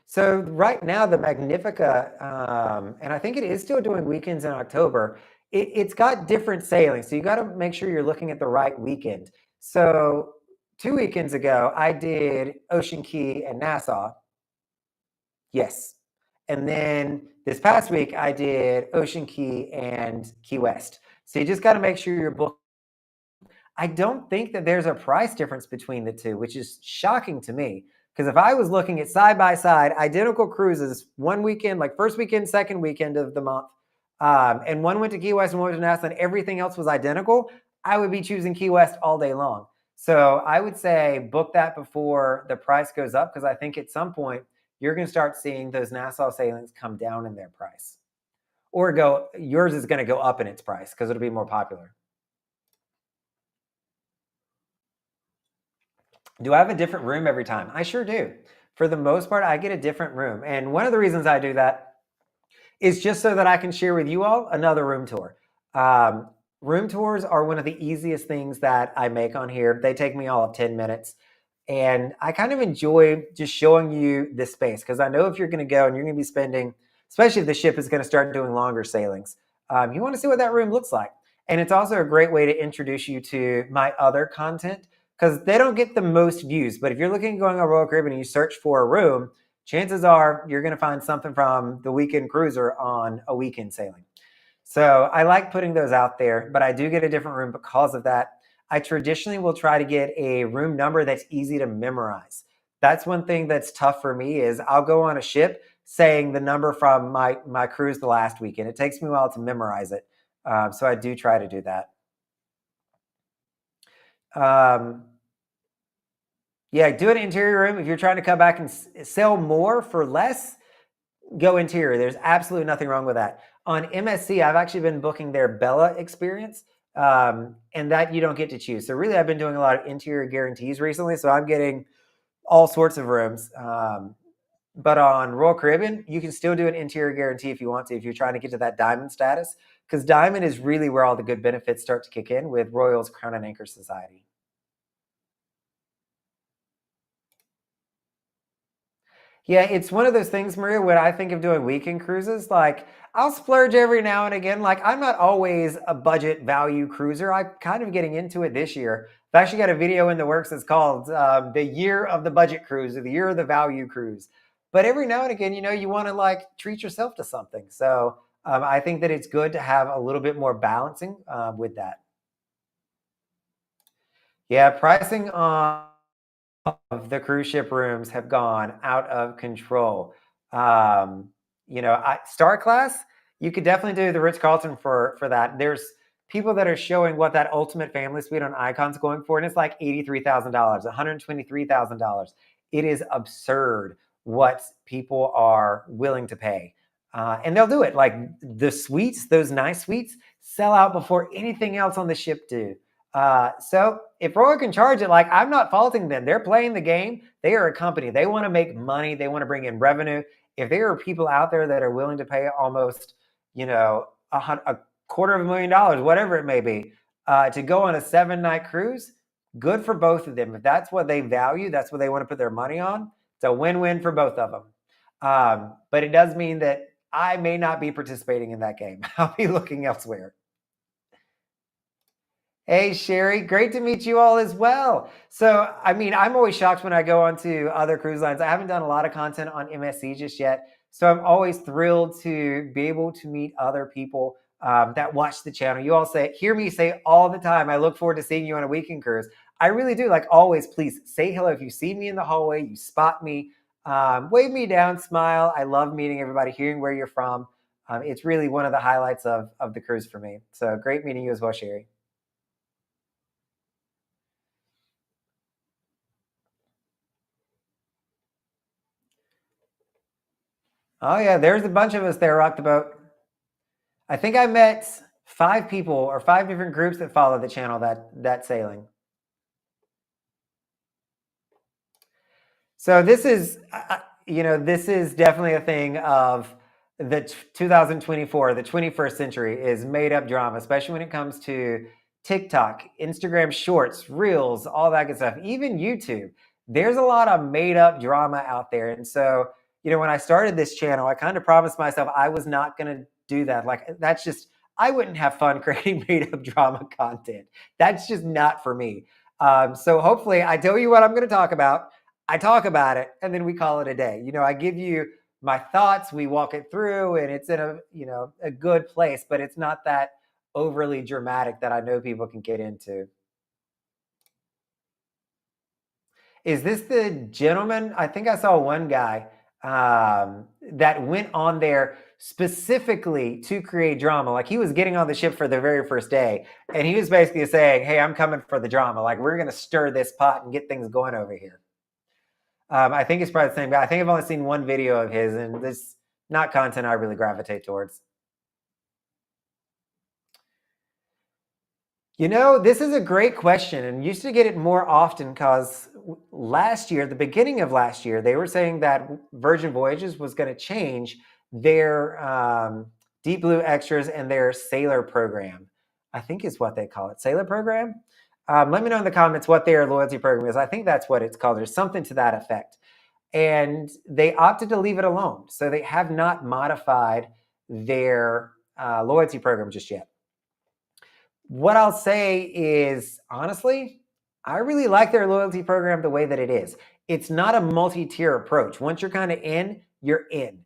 So right now, the Magnifica, and I think it is still doing weekends in October. It's got different sailings, so you got to make sure you're looking at the right weekend. So 2 weekends ago, I did Ocean Key and Nassau. Yes, and then this past week, I did Ocean Key and Key West. So you just got to make sure you're booked. I don't think that there's a price difference between the two, which is shocking to me. Because if I was looking at side by side identical cruises, one weekend, like first weekend, second weekend of the month, and one went to Key West and one went to Nassau, and everything else was identical, I would be choosing Key West all day long. So I would say book that before the price goes up, because I think at some point you're going to start seeing those Nassau sailings come down in their price, or yours is going to go up in its price because it'll be more popular. Do I have a different room every time? I sure do. For the most part, I get a different room. And one of the reasons I do that is just so that I can share with you all another room tour. Um, Room tours are one of the easiest things that I make on here. They take me all of 10 minutes. And I kind of enjoy just showing you this space because I know if you're going to go and you're going to be spending, especially if the ship is going to start doing longer sailings, you want to see what that room looks like. And it's also a great way to introduce you to my other content because they don't get the most views. But if you're looking at going on Royal Caribbean and you search for a room, chances are you're going to find something from the Weekend Cruiser on a weekend sailing. So I like putting those out there, but I do get a different room because of that. I traditionally will try to get a room number that's easy to memorize. That's one thing that's tough for me is I'll go on a ship saying the number from my cruise the last weekend. It takes me a while to memorize it. So I do try to do that. Um, yeah, do an interior room. If you're trying to come back and sell more for less, go interior. There's absolutely nothing wrong with that. On MSC, I've actually been booking their Bella experience, and that you don't get to choose. So really, I've been doing a lot of interior guarantees recently. So I'm getting all sorts of rooms. But on Royal Caribbean, you can still do an interior guarantee if you want to, if you're trying to get to that diamond status, because diamond is really where all the good benefits start to kick in with Royal's Crown and Anchor Society. Yeah, it's one of those things, Maria, when I think of doing weekend cruises, like I'll splurge every now and again. Like I'm not always a budget value cruiser. I'm kind of getting into it this year. I've actually got a video in the works that's called The Year of the Budget Cruise or The Year of the Value Cruise. But every now and again, you want to like treat yourself to something. So I think that it's good to have a little bit more balancing with that. Yeah, pricing on of the cruise ship rooms have gone out of control. Um, Star Class, you could definitely do the Ritz Carlton for that. There's people that are showing what that ultimate family suite on Icon's going for, and it's like $83,000, $123,000. It is absurd what people are willing to pay. And they'll do it. Like the suites, those nice suites, sell out before anything else on the ship do. So if Royal can charge it, like I'm not faulting them. They're playing the game. They are a company. They want to make money. They want to bring in revenue. If there are people out there that are willing to pay almost, a $250,000, whatever it may be, to go on a 7-night cruise, good for both of them. If that's what they value, that's what they want to put their money on. It's a win-win for both of them. But it does mean that I may not be participating in that game. I'll be looking elsewhere. Hey, Sherry, great to meet you all as well. So, I mean, I'm always shocked when I go onto other cruise lines. I haven't done a lot of content on MSC just yet. So, I'm always thrilled to be able to meet other people that watch the channel. You all hear me say all the time, I look forward to seeing you on a weekend cruise. I really do. Like always, please say hello. If you see me in the hallway, you spot me, Wave me down, smile. I love meeting everybody, hearing where you're from. It's really one of the highlights of the cruise for me. So great meeting you as well, Sherry. Oh yeah, there's a bunch of us there rock the boat. I think I met 5 people or 5 different groups that follow the channel that sailing. So this is, this is definitely a thing of the 2024, the 21st century is made up drama, especially when it comes to TikTok, Instagram Shorts, Reels, all that good stuff. Even YouTube, there's a lot of made up drama out there. And so, when I started this channel, I kind of promised myself I was not going to do that. Like that's just, I wouldn't have fun creating made up drama content. That's just not for me. So hopefully, I tell you what I'm going to talk about. I talk about it and then we call it a day. I give you my thoughts, we walk it through and it's in a good place, but it's not that overly dramatic that I know people can get into. Is this the gentleman? I think I saw one guy that went on there specifically to create drama. Like he was getting on the ship for the very first day and he was basically saying, "Hey, I'm coming for the drama. Like we're going to stir this pot and get things going over here." I think it's probably the same guy. I think I've only seen one video of his, and this not content I really gravitate towards. This is a great question, and used to get it more often because last year, the beginning of last year, they were saying that Virgin Voyages was going to change their Deep Blue Extras and their Sailor program. I think is what they call it, Sailor program. Let me know in the comments what their loyalty program is. I think that's what it's called. There's something to that effect. And they opted to leave it alone. So they have not modified their loyalty program just yet. What I'll say is, honestly, I really like their loyalty program the way that it is. It's not a multi-tier approach. Once you're kind of in, you're in.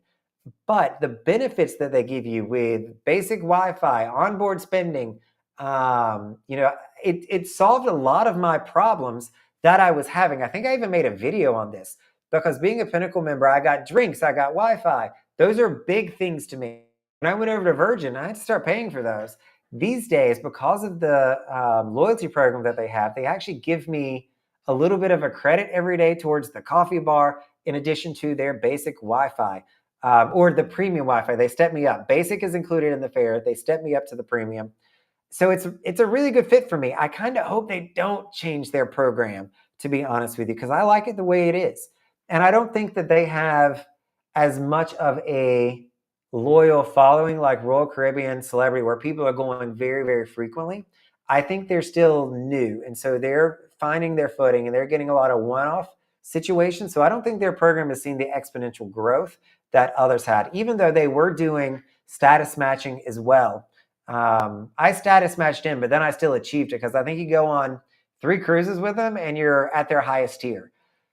But the benefits that they give you with basic Wi-Fi, onboard spending, it solved a lot of my problems that I was having. I think I even made a video on this because being a Pinnacle member, I got drinks, I got Wi-Fi. Those are big things to me. When I went over to Virgin, I had to start paying for those. These days, because of the loyalty program that they have, they actually give me a little bit of a credit every day towards the coffee bar in addition to their basic Wi-Fi. Or the premium Wi-Fi. They step me up. Basic is included in the fare. They step me up to the premium. So it's a really good fit for me. I kind of hope they don't change their program, to be honest with you, because I like it the way it is. And I don't think that they have as much of a loyal following like Royal Caribbean Celebrity, where people are going very, very frequently. I think they're still new. And so they're finding their footing and they're getting a lot of one-off situations. So I don't think their program has seen the exponential growth that others had, even though they were doing status matching as well. I status matched in, but then I still achieved it because I think you go on 3 cruises with them and you're at their highest tier.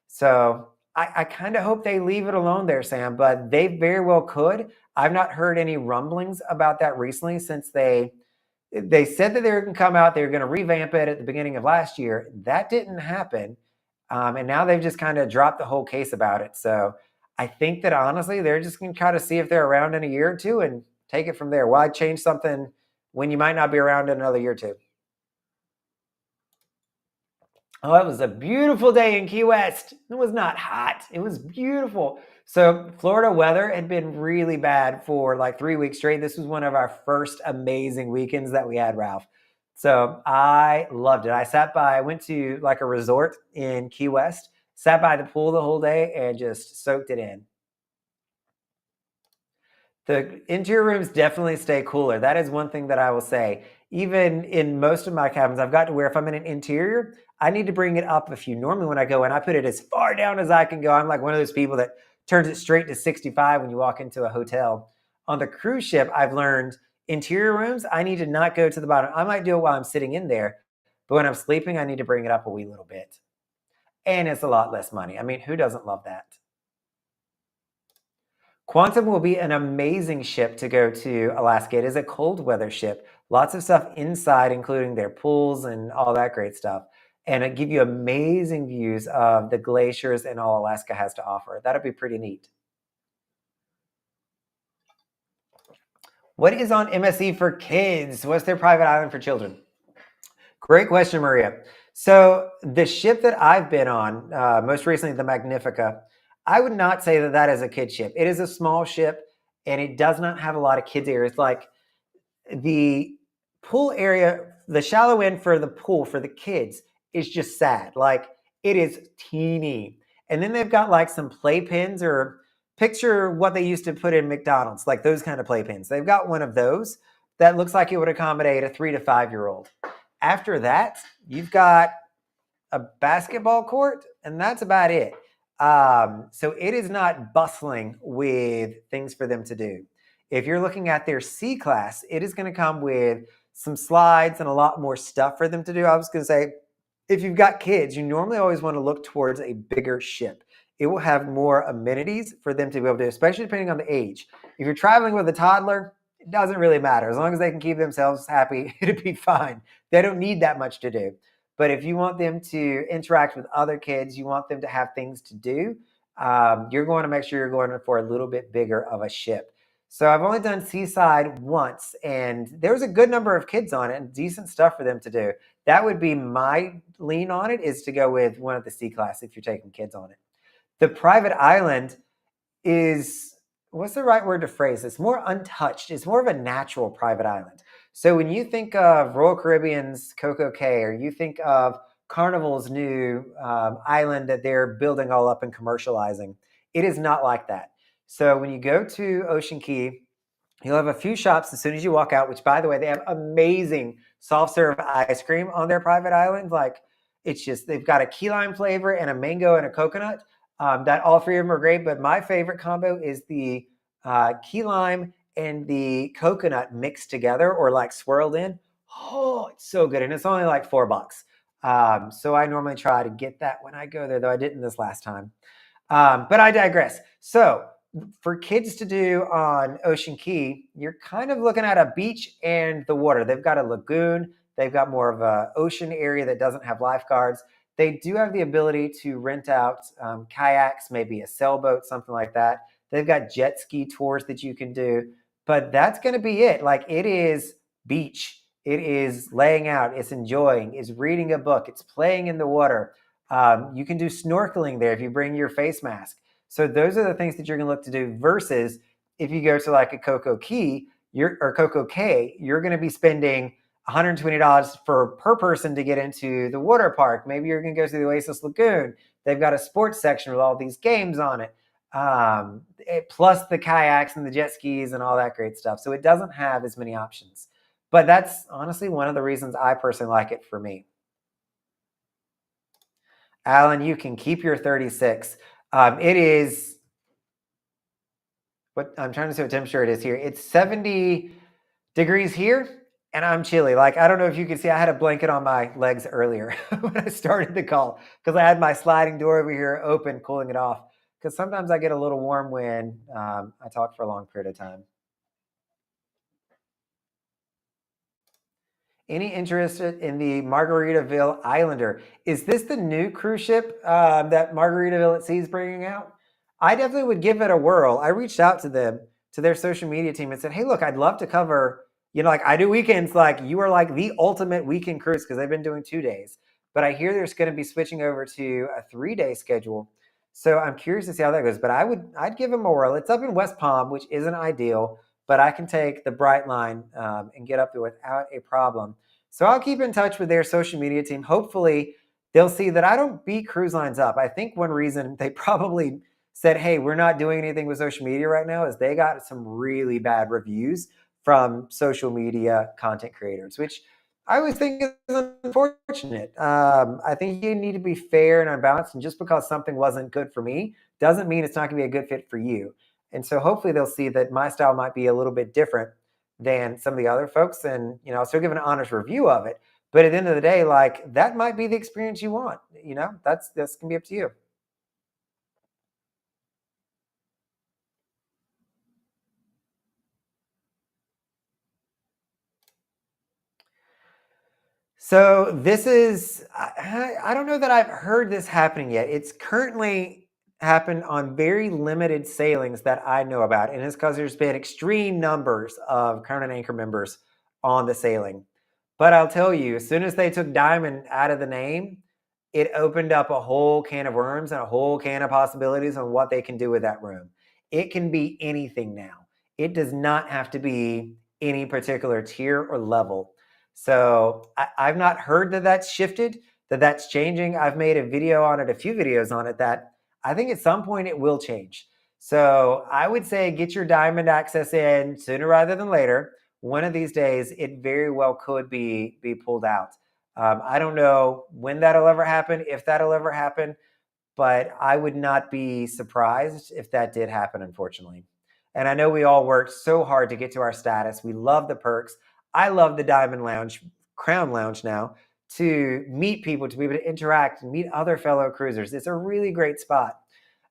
So I kind of hope they leave it alone there, Sam, but they very well could. I've not heard any rumblings about that recently since they said that they were going to come out, they were going to revamp it at the beginning of last year. That didn't happen. And now they've just kind of dropped the whole case about it. So I think that honestly, they're just going to try to see if they're around in a year or two and take it from there. Why change something when you might not be around in another year or two? Oh, it was a beautiful day in Key West. It was not hot. It was beautiful. So Florida weather had been really bad for like 3 weeks straight. This was one of our first amazing weekends that we had, Ralph. So I loved it. I went to like a resort in Key West, sat by the pool the whole day and just soaked it in. The interior rooms definitely stay cooler. That is one thing that I will say. Even in most of my cabins, I've got to where if I'm in an interior, I need to bring it up a few. Normally when I go in, I put it as far down as I can go. I'm like one of those people that turns it straight to 65 when you walk into a hotel. On the cruise ship, I've learned interior rooms, I need to not go to the bottom. I might do it while I'm sitting in there, but when I'm sleeping, I need to bring it up a wee little bit. And it's a lot less money. I mean, who doesn't love that? Quantum will be an amazing ship to go to Alaska. It is a cold weather ship. Lots of stuff inside, including their pools and all that great stuff. and it give you amazing views of the glaciers and all Alaska has to offer. That'd be pretty neat. What is on MSE for kids? What's their private island for children? Great question, Maria. So the ship that I've been on, most recently the Magnifica, I would not say that that is a kid ship. It is a small ship, and it does not have a lot of kids areas. Like the pool area, the shallow end for the pool for the kids is just sad. Like it is teeny. And then they've got like some playpens, or picture what they used to put in McDonald's, like those kind of playpens. They've got one of those that looks like it would accommodate a 3 to 5 year old. After that, you've got a basketball court, and that's about it. So it is not bustling with things for them to do. If you're looking at their C class, it is going to come with some slides and a lot more stuff for them to do. I was going to say, if you've got kids, you normally always want to look towards a bigger ship. It will have more amenities for them to be able to do, especially depending on the age. If you're traveling with a toddler, it doesn't really matter. As long as they can keep themselves happy, it'll be fine. They don't need that much to do. But if you want them to interact with other kids, you want them to have things to do, you're going to make sure you're going for a little bit bigger of a ship. So I've only done Seaside once, and there was a good number of kids on it and decent stuff for them to do. That would be my lean on it, is to go with one of the C class if you're taking kids on it. The private island is, what's the right word to phrase this? More untouched. It's more of a natural private island. So when you think of Royal Caribbean's Coco Cay, or you think of Carnival's new island that they're building all up and commercializing, it is not like that. So when you go to Ocean Key, you'll have a few shops as soon as you walk out, which, by the way, they have amazing soft serve ice cream on their private island. Like, it's just, they've got a key lime flavor and a mango and a coconut. That all three of them are great, but my favorite combo is the key lime and the coconut mixed together, or like swirled in. Oh, it's so good. And it's only like $4. So I normally try to get that when I go there, though I didn't this last time. But I digress. So for kids to do on Ocean Key, you're kind of looking at a beach and the water. They've got a lagoon. They've got more of an ocean area that doesn't have lifeguards. They do have the ability to rent out kayaks, maybe a sailboat, something like that. They've got jet ski tours that you can do, but that's going to be it. Like, it is beach. It is laying out. It's enjoying. It's reading a book. It's playing in the water. You can do snorkeling there if you bring your face mask. So those are the things that you're going to look to do, versus if you go to like a Coco Cay, you're going to be spending $120 per person to get into the water park. Maybe you're going to go to the Oasis Lagoon. They've got a sports section with all these games on it, plus the kayaks and the jet skis and all that great stuff. So it doesn't have as many options. But that's honestly one of the reasons I personally like it for me. Alan, you can keep your 36. It is, what I'm trying to see what temperature it is here. It's 70 degrees here, and I'm chilly. Like, I don't know if you can see, I had a blanket on my legs earlier when I started the call, because I had my sliding door over here open, cooling it off. Because sometimes I get a little warm when I talk for a long period of time. Any interest in the Margaritaville Islander? Is this the new cruise ship that Margaritaville at Sea is bringing out? I definitely would give it a whirl. I reached out to them, to their social media team, and said, hey, look, I'd love to cover, like I do weekends. Like, you are like the ultimate weekend cruise, because they've been doing 2 days. But I hear there's going to be switching over to a 3-day schedule. So I'm curious to see how that goes. But I'd give them a whirl. It's up in West Palm, which isn't ideal, but I can take the Bright Line and get up there without a problem. So I'll keep in touch with their social media team. Hopefully, they'll see that I don't beat cruise lines up. I think one reason they probably said, hey, we're not doing anything with social media right now, is they got some really bad reviews from social media content creators, which I always think is unfortunate. I think you need to be fair and unbalanced. And just because something wasn't good for me doesn't mean it's not going to be a good fit for you. And so hopefully they'll see that my style might be a little bit different than some of the other folks. And, I'll still give an honest review of it. But at the end of the day, like, that might be the experience you want. That's going to be up to you. So this is, I don't know that I've heard this happening yet. It's currently happened on very limited sailings that I know about. And it's because there's been extreme numbers of Crown and Anchor members on the sailing. But I'll tell you, as soon as they took Diamond out of the name, it opened up a whole can of worms and a whole can of possibilities on what they can do with that room. It can be anything now. It does not have to be any particular tier or level. So I've not heard that that's shifted, that that's changing. I've made a video on it, a few videos on it, that I think at some point it will change. So I would say get your Diamond access in sooner rather than later. One of these days, it very well could be pulled out. I don't know when that'll ever happen, if that'll ever happen, but I would not be surprised if that did happen, unfortunately. And I know we all worked so hard to get to our status. We love the perks. I love the Diamond Lounge, Crown Lounge now, to meet people, to be able to interact and meet other fellow cruisers. It's a really great spot.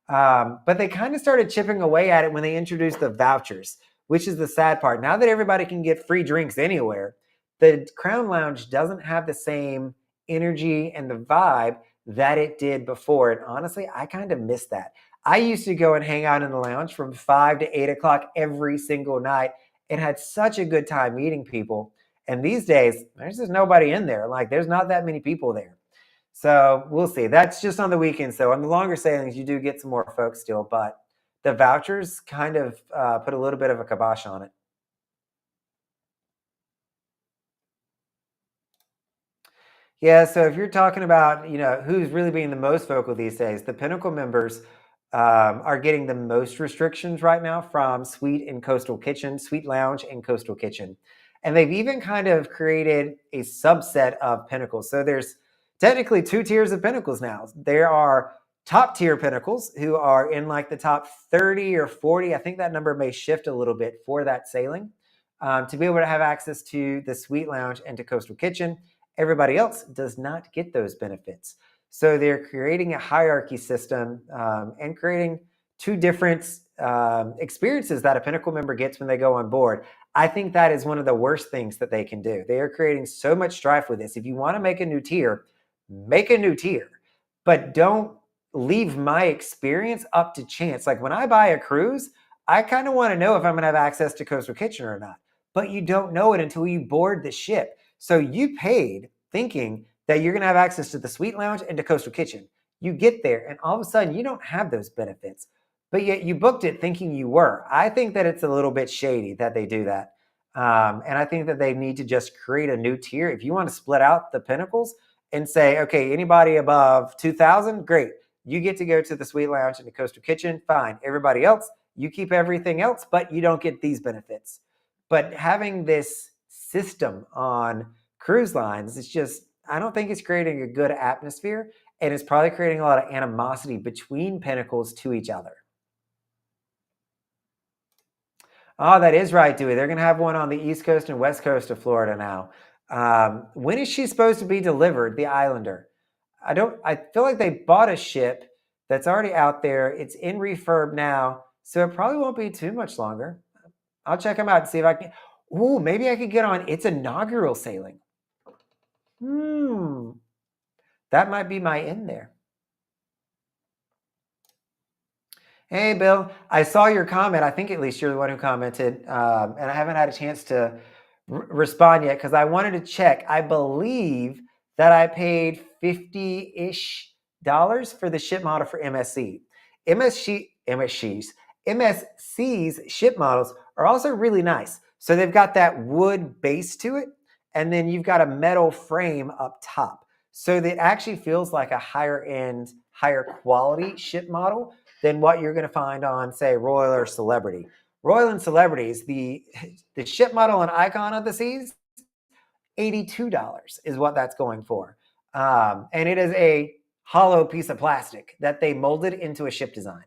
But they kind of started chipping away at it when they introduced the vouchers, which is the sad part. Now that everybody can get free drinks anywhere, the Crown Lounge doesn't have the same energy and the vibe that it did before. And honestly, I kind of miss that. I used to go and hang out in the lounge from 5 to 8 o'clock every single night and had such a good time meeting people. And these days, there's just nobody in there. Like, there's not that many people there. So we'll see. That's just on the weekends. So on the longer sailings, you do get some more folks still, but the vouchers kind of put a little bit of a kibosh on it. Yeah, so if you're talking about, who's really being the most vocal these days, the Pinnacle members are getting the most restrictions right now from Suite and Coastal Kitchen, Suite Lounge and Coastal Kitchen. And they've even kind of created a subset of Pinnacles. So there's technically two tiers of Pinnacles now. There are top tier Pinnacles who are in like the top 30 or 40. I think that number may shift a little bit for that sailing, to be able to have access to the Suite Lounge and to Coastal Kitchen. Everybody else does not get those benefits. So they're creating a hierarchy system, and creating two different experiences that a Pinnacle member gets when they go on board. I think that is one of the worst things that they can do. They are creating so much strife with this. If you want to make a new tier, make a new tier, but don't leave my experience up to chance. Like when I buy a cruise, I kind of want to know if I'm going to have access to Coastal Kitchen or not. But you don't know it until you board the ship. So you paid thinking that you're going to have access to the Suite Lounge and to Coastal Kitchen. You get there, and all of a sudden, you don't have those benefits, but yet you booked it thinking you were. I think that it's a little bit shady that they do that. And I think that they need to just create a new tier. If you want to split out the Pinnacles and say, okay, anybody above 2,000, great. You get to go to the Suite Lounge and the Coastal Kitchen, fine. Everybody else, you keep everything else, but you don't get these benefits. But having this system on cruise lines, it's just, I don't think it's creating a good atmosphere, and it's probably creating a lot of animosity between Pinnacles to each other. Oh, that is right, Dewey. They're going to have one on the East Coast and West Coast of Florida now. When is she supposed to be delivered, the Islander? I feel like they bought a ship that's already out there. It's in refurb now, so it probably won't be too much longer. I'll check them out and see if I can. Ooh, maybe I could get on its inaugural sailing. That might be my in there. Hey, Bill, I saw your comment. I think at least you're the one who commented, and I haven't had a chance to respond yet because I wanted to check. I believe that I paid $50-ish for the ship model for MSC. MSC's ship models are also really nice. So they've got that wood base to it, and then you've got a metal frame up top. So that actually feels like a higher end, higher quality ship model than what you're going to find on, say, Royal or Celebrity. Royal and Celebrities, the ship model and Icon of the Seas, $82 is what that's going for. And it is a hollow piece of plastic that they molded into a ship design.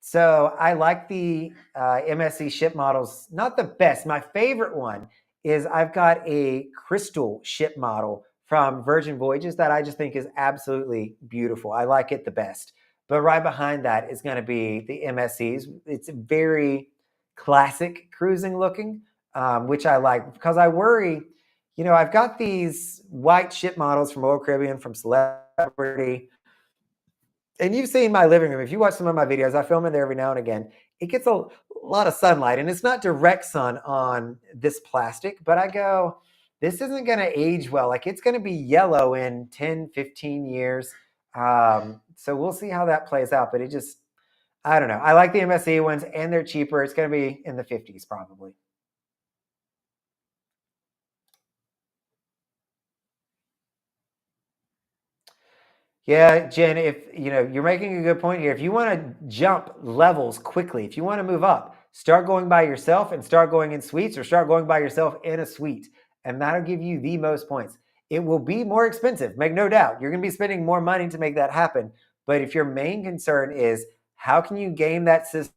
So I like the MSC ship models, not the best. My favorite one is I've got a crystal ship model from Virgin Voyages that I just think is absolutely beautiful. I like it the best. But right behind that is going to be the MSCs. It's very classic cruising looking, which I like because I worry, I've got these white ship models from Royal Caribbean, from Celebrity, and you've seen my living room. If you watch some of my videos, I film in there every now and again. It gets a lot of sunlight, and it's not direct sun on this plastic, but I go, this isn't going to age well. Like, it's going to be yellow in 10, 15 years. So we'll see how that plays out, but I don't know. I like the MSC ones, and they're cheaper. It's going to be in the 50s probably. Yeah, Jen, if you're making a good point here. If you want to jump levels quickly, if you want to move up, start going by yourself and start going in suites, or start going by yourself in a suite. And that'll give you the most points. It will be more expensive, make no doubt. You're going to be spending more money to make that happen. But if your main concern is how can you game that system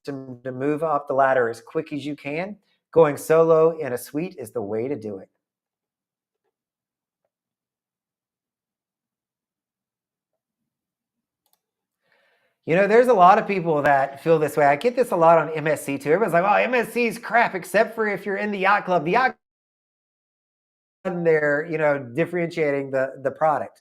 to move up the ladder as quick as you can, going solo in a suite is the way to do it. There's a lot of people that feel this way. I get this a lot on MSC too. Everyone's like, "Oh, MSC is crap," except for if you're in the yacht club. The yacht club, they're differentiating the product,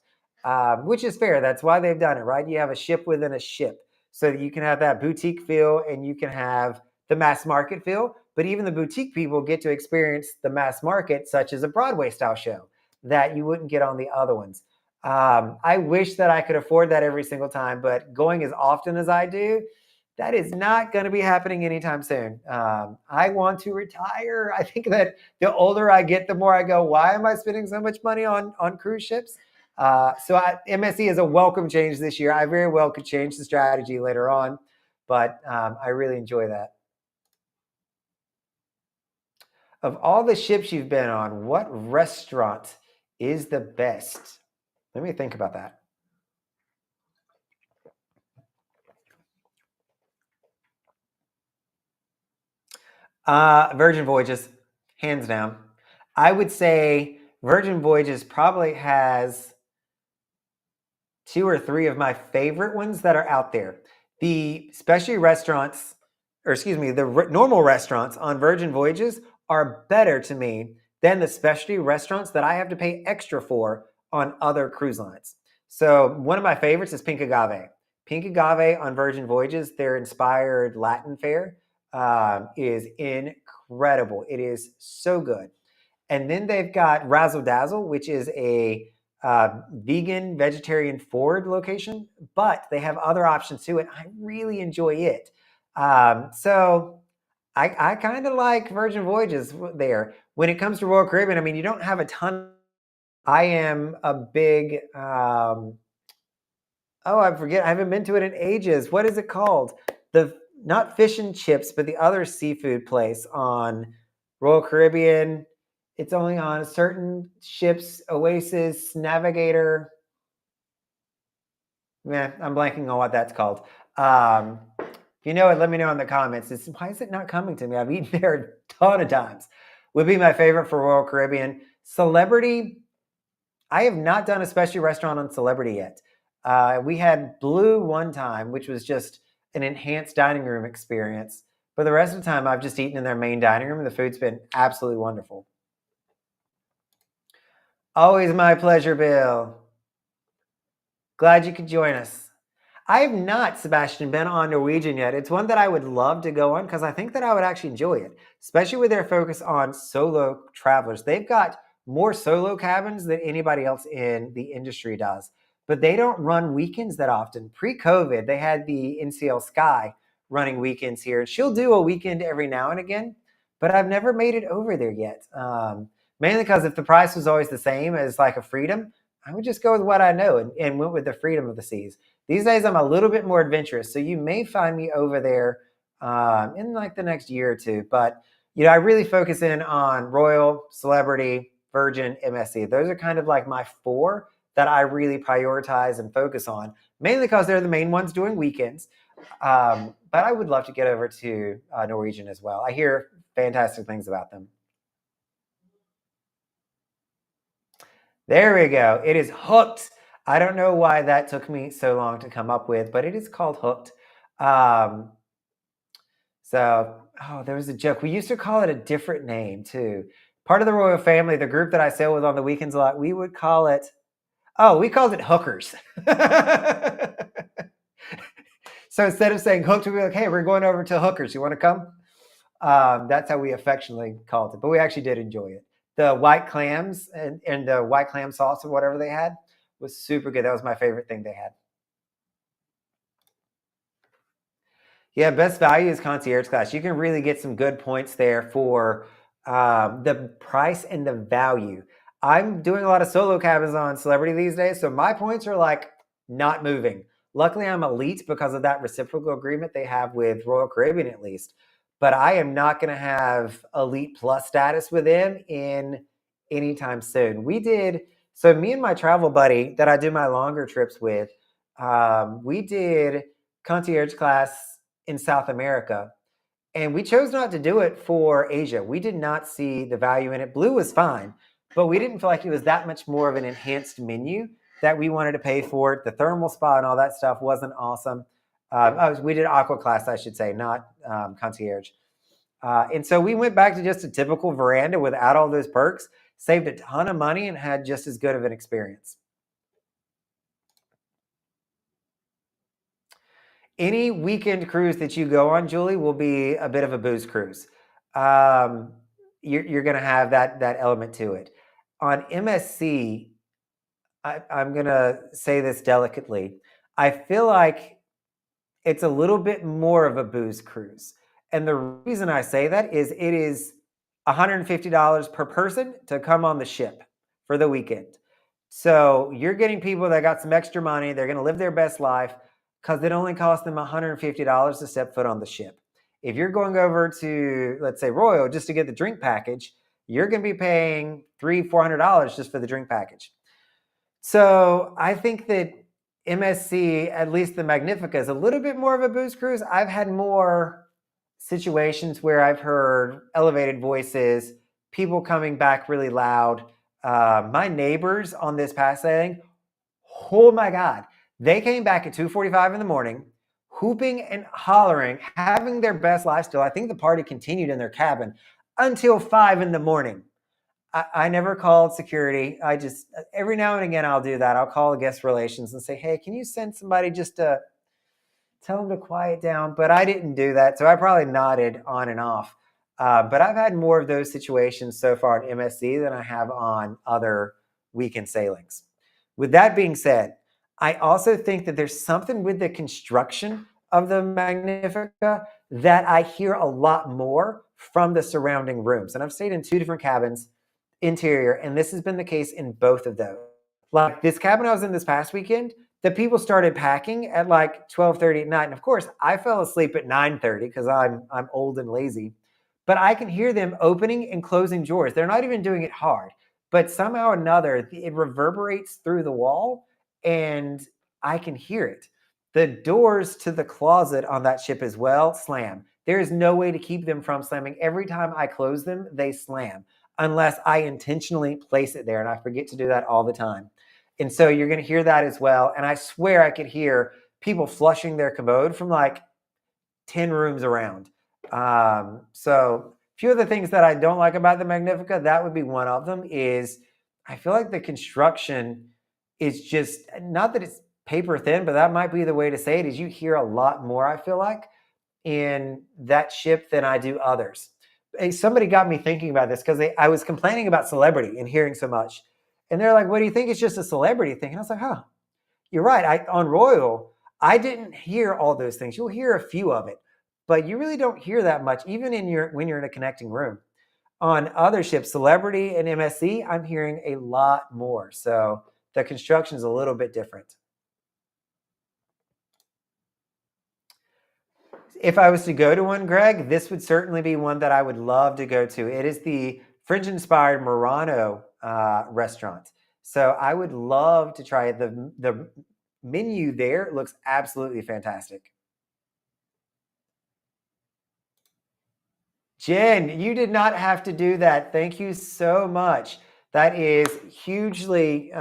which is fair. That's why they've done it, right? You have a ship within a ship, so that you can have that boutique feel and you can have the mass market feel. But even the boutique people get to experience the mass market, such as a Broadway style show that you wouldn't get on the other ones. I wish that I could afford that every single time, but going as often as I do, that is not going to be happening anytime soon. I want to retire. I think that the older I get, the more I go, why am I spending so much money on cruise ships? MSC is a welcome change this year. I very well could change the strategy later on, but I really enjoy that. Of all the ships you've been on, what restaurant is the best? Let me think about that. Virgin Voyages, hands down. I would say Virgin Voyages probably has two or three of my favorite ones that are out there. The specialty restaurants, or excuse me, the normal restaurants on Virgin Voyages are better to me than the specialty restaurants that I have to pay extra for on other cruise lines. So one of my favorites is Pink Agave. Pink Agave on Virgin Voyages, their inspired Latin fare, is incredible. It is so good. And then they've got Razzle Dazzle, which is a vegan, vegetarian forward location, but they have other options too, and I really enjoy it. So I kind of like Virgin Voyages there. When it comes to Royal Caribbean, I mean, you don't have a ton. I am a big, I forget, I haven't been to it in ages. What is it called? Not fish and chips, but the other seafood place on Royal Caribbean. It's only on certain ships, Oasis, Navigator. Yeah, I'm blanking on what that's called. If you know it, let me know in the comments. Why is it not coming to me? I've eaten there a ton of times. Would be my favorite for Royal Caribbean. Celebrity, I have not done a specialty restaurant on Celebrity yet. We had Blue one time, which was just an enhanced dining room experience. But the rest of the time, I've just eaten in their main dining room, and the food's been absolutely wonderful. Always my pleasure, Bill. Glad you could join us. I have not, Sebastian, been on Norwegian yet. It's one that I would love to go on because I think that I would actually enjoy it, especially with their focus on solo travelers. They've got more solo cabins than anybody else in the industry does, but they don't run weekends that often. Pre-COVID, they had the NCL Sky running weekends here, and she'll do a weekend every now and again, but I've never made it over there yet. Mainly because if the price was always the same as like a Freedom, I would just go with what I know and went with the Freedom of the Seas. These days, I'm a little bit more adventurous, so you may find me over there in like the next year or two. But I really focus in on Royal, Celebrity, Virgin, MSC. Those are kind of like my four that I really prioritize and focus on, mainly because they're the main ones doing weekends. But I would love to get over to Norwegian as well. I hear fantastic things about them. There we go. It is Hooked. I don't know why that took me so long to come up with, but it is called Hooked. Um, there was a joke. We used to call it a different name too, part of the royal family, the group that I sail with on the weekends a lot, we would call it, we called it hookers. So instead of saying hooked, we'd be like, hey, we're going over to hookers. You want to come? That's how we affectionately called it. But we actually did enjoy it. The white clams and the white clam sauce or whatever they had was super good. That was my favorite thing they had. Yeah, best value is concierge class. You can really get some good points there for the price and the value. I'm doing a lot of solo cabins on Celebrity these days, so my points are like not moving. Luckily, I'm elite because of that reciprocal agreement they have with Royal Caribbean, at least. But I am not going to have elite plus status with them in anytime soon. So me and my travel buddy that I do my longer trips with, we did concierge class in South America. And we chose not to do it for Asia. We did not see the value in it. Blue was fine, but we didn't feel like it was that much more of an enhanced menu that we wanted to pay for it. The thermal spa and all that stuff wasn't awesome. We did aqua class, I should say, not concierge. And so we went back to just a typical veranda without all those perks, saved a ton of money, and had just as good of an experience. Any weekend cruise that you go on, Julie, will be a bit of a booze cruise. You're going to have that element to it. On MSC, I'm going to say this delicately. I feel like it's a little bit more of a booze cruise. And the reason I say that is it is $150 per person to come on the ship for the weekend. So you're getting people that got some extra money. They're going to live their best life because it only costs them $150 to step foot on the ship. If you're going over to, let's say, Royal just to get the drink package, you're going to be paying $300-$400 just for the drink package. So I think that MSC, at least the Magnifica, is a little bit more of a booze cruise. I've had more situations where I've heard elevated voices, people coming back really loud. My neighbors on this past sailing, oh my God, they came back at 2:45 in the morning, hooping and hollering, having their best life still. I think the party continued in their cabin until 5 in the morning. I never called security. I just, every now and again, I'll do that. I'll call the guest relations and say, hey, can you send somebody just to tell them to quiet down? But I didn't do that. So I probably nodded on and off. But I've had more of those situations so far at MSC than I have on other weekend sailings. With that being said, I also think that there's something with the construction of the Magnifica that I hear a lot more from the surrounding rooms. And I've stayed in 2 different cabins, interior, and this has been the case in both of those. Like this cabin I was in this past weekend, the people started packing at like 12:30 at night. And of course, I fell asleep at 9:30 because I'm old and lazy. But I can hear them opening and closing drawers. They're not even doing it hard, but somehow or another, it reverberates through the wall and I can hear it. The doors to the closet on that ship as well slam. There is no way to keep them from slamming. Every time I close them, they slam unless I intentionally place it there. And I forget to do that all the time. And so you're going to hear that as well. And I swear I could hear people flushing their commode from like 10 rooms around. So a few of the things that I don't like about the Magnifica, that would be one of them, is I feel like the construction is just, not that it's paper thin, but that might be the way to say it, is you hear a lot more, I feel like, in that ship than I do others. Somebody got me thinking about this because I was complaining about Celebrity and hearing so much. And they're like, what do you think? It's just a Celebrity thing. And I was like, huh, you're right. On Royal, I didn't hear all those things. You'll hear a few of it, but you really don't hear that much, even when you're in a connecting room. On other ships, Celebrity and MSC, I'm hearing a lot more. So the construction is a little bit different. If I was to go to one, Greg, this would certainly be one that I would love to go to. It is the French-inspired Murano restaurant. So I would love to try it. The menu there looks absolutely fantastic. Jen, you did not have to do that. Thank you so much. That is hugely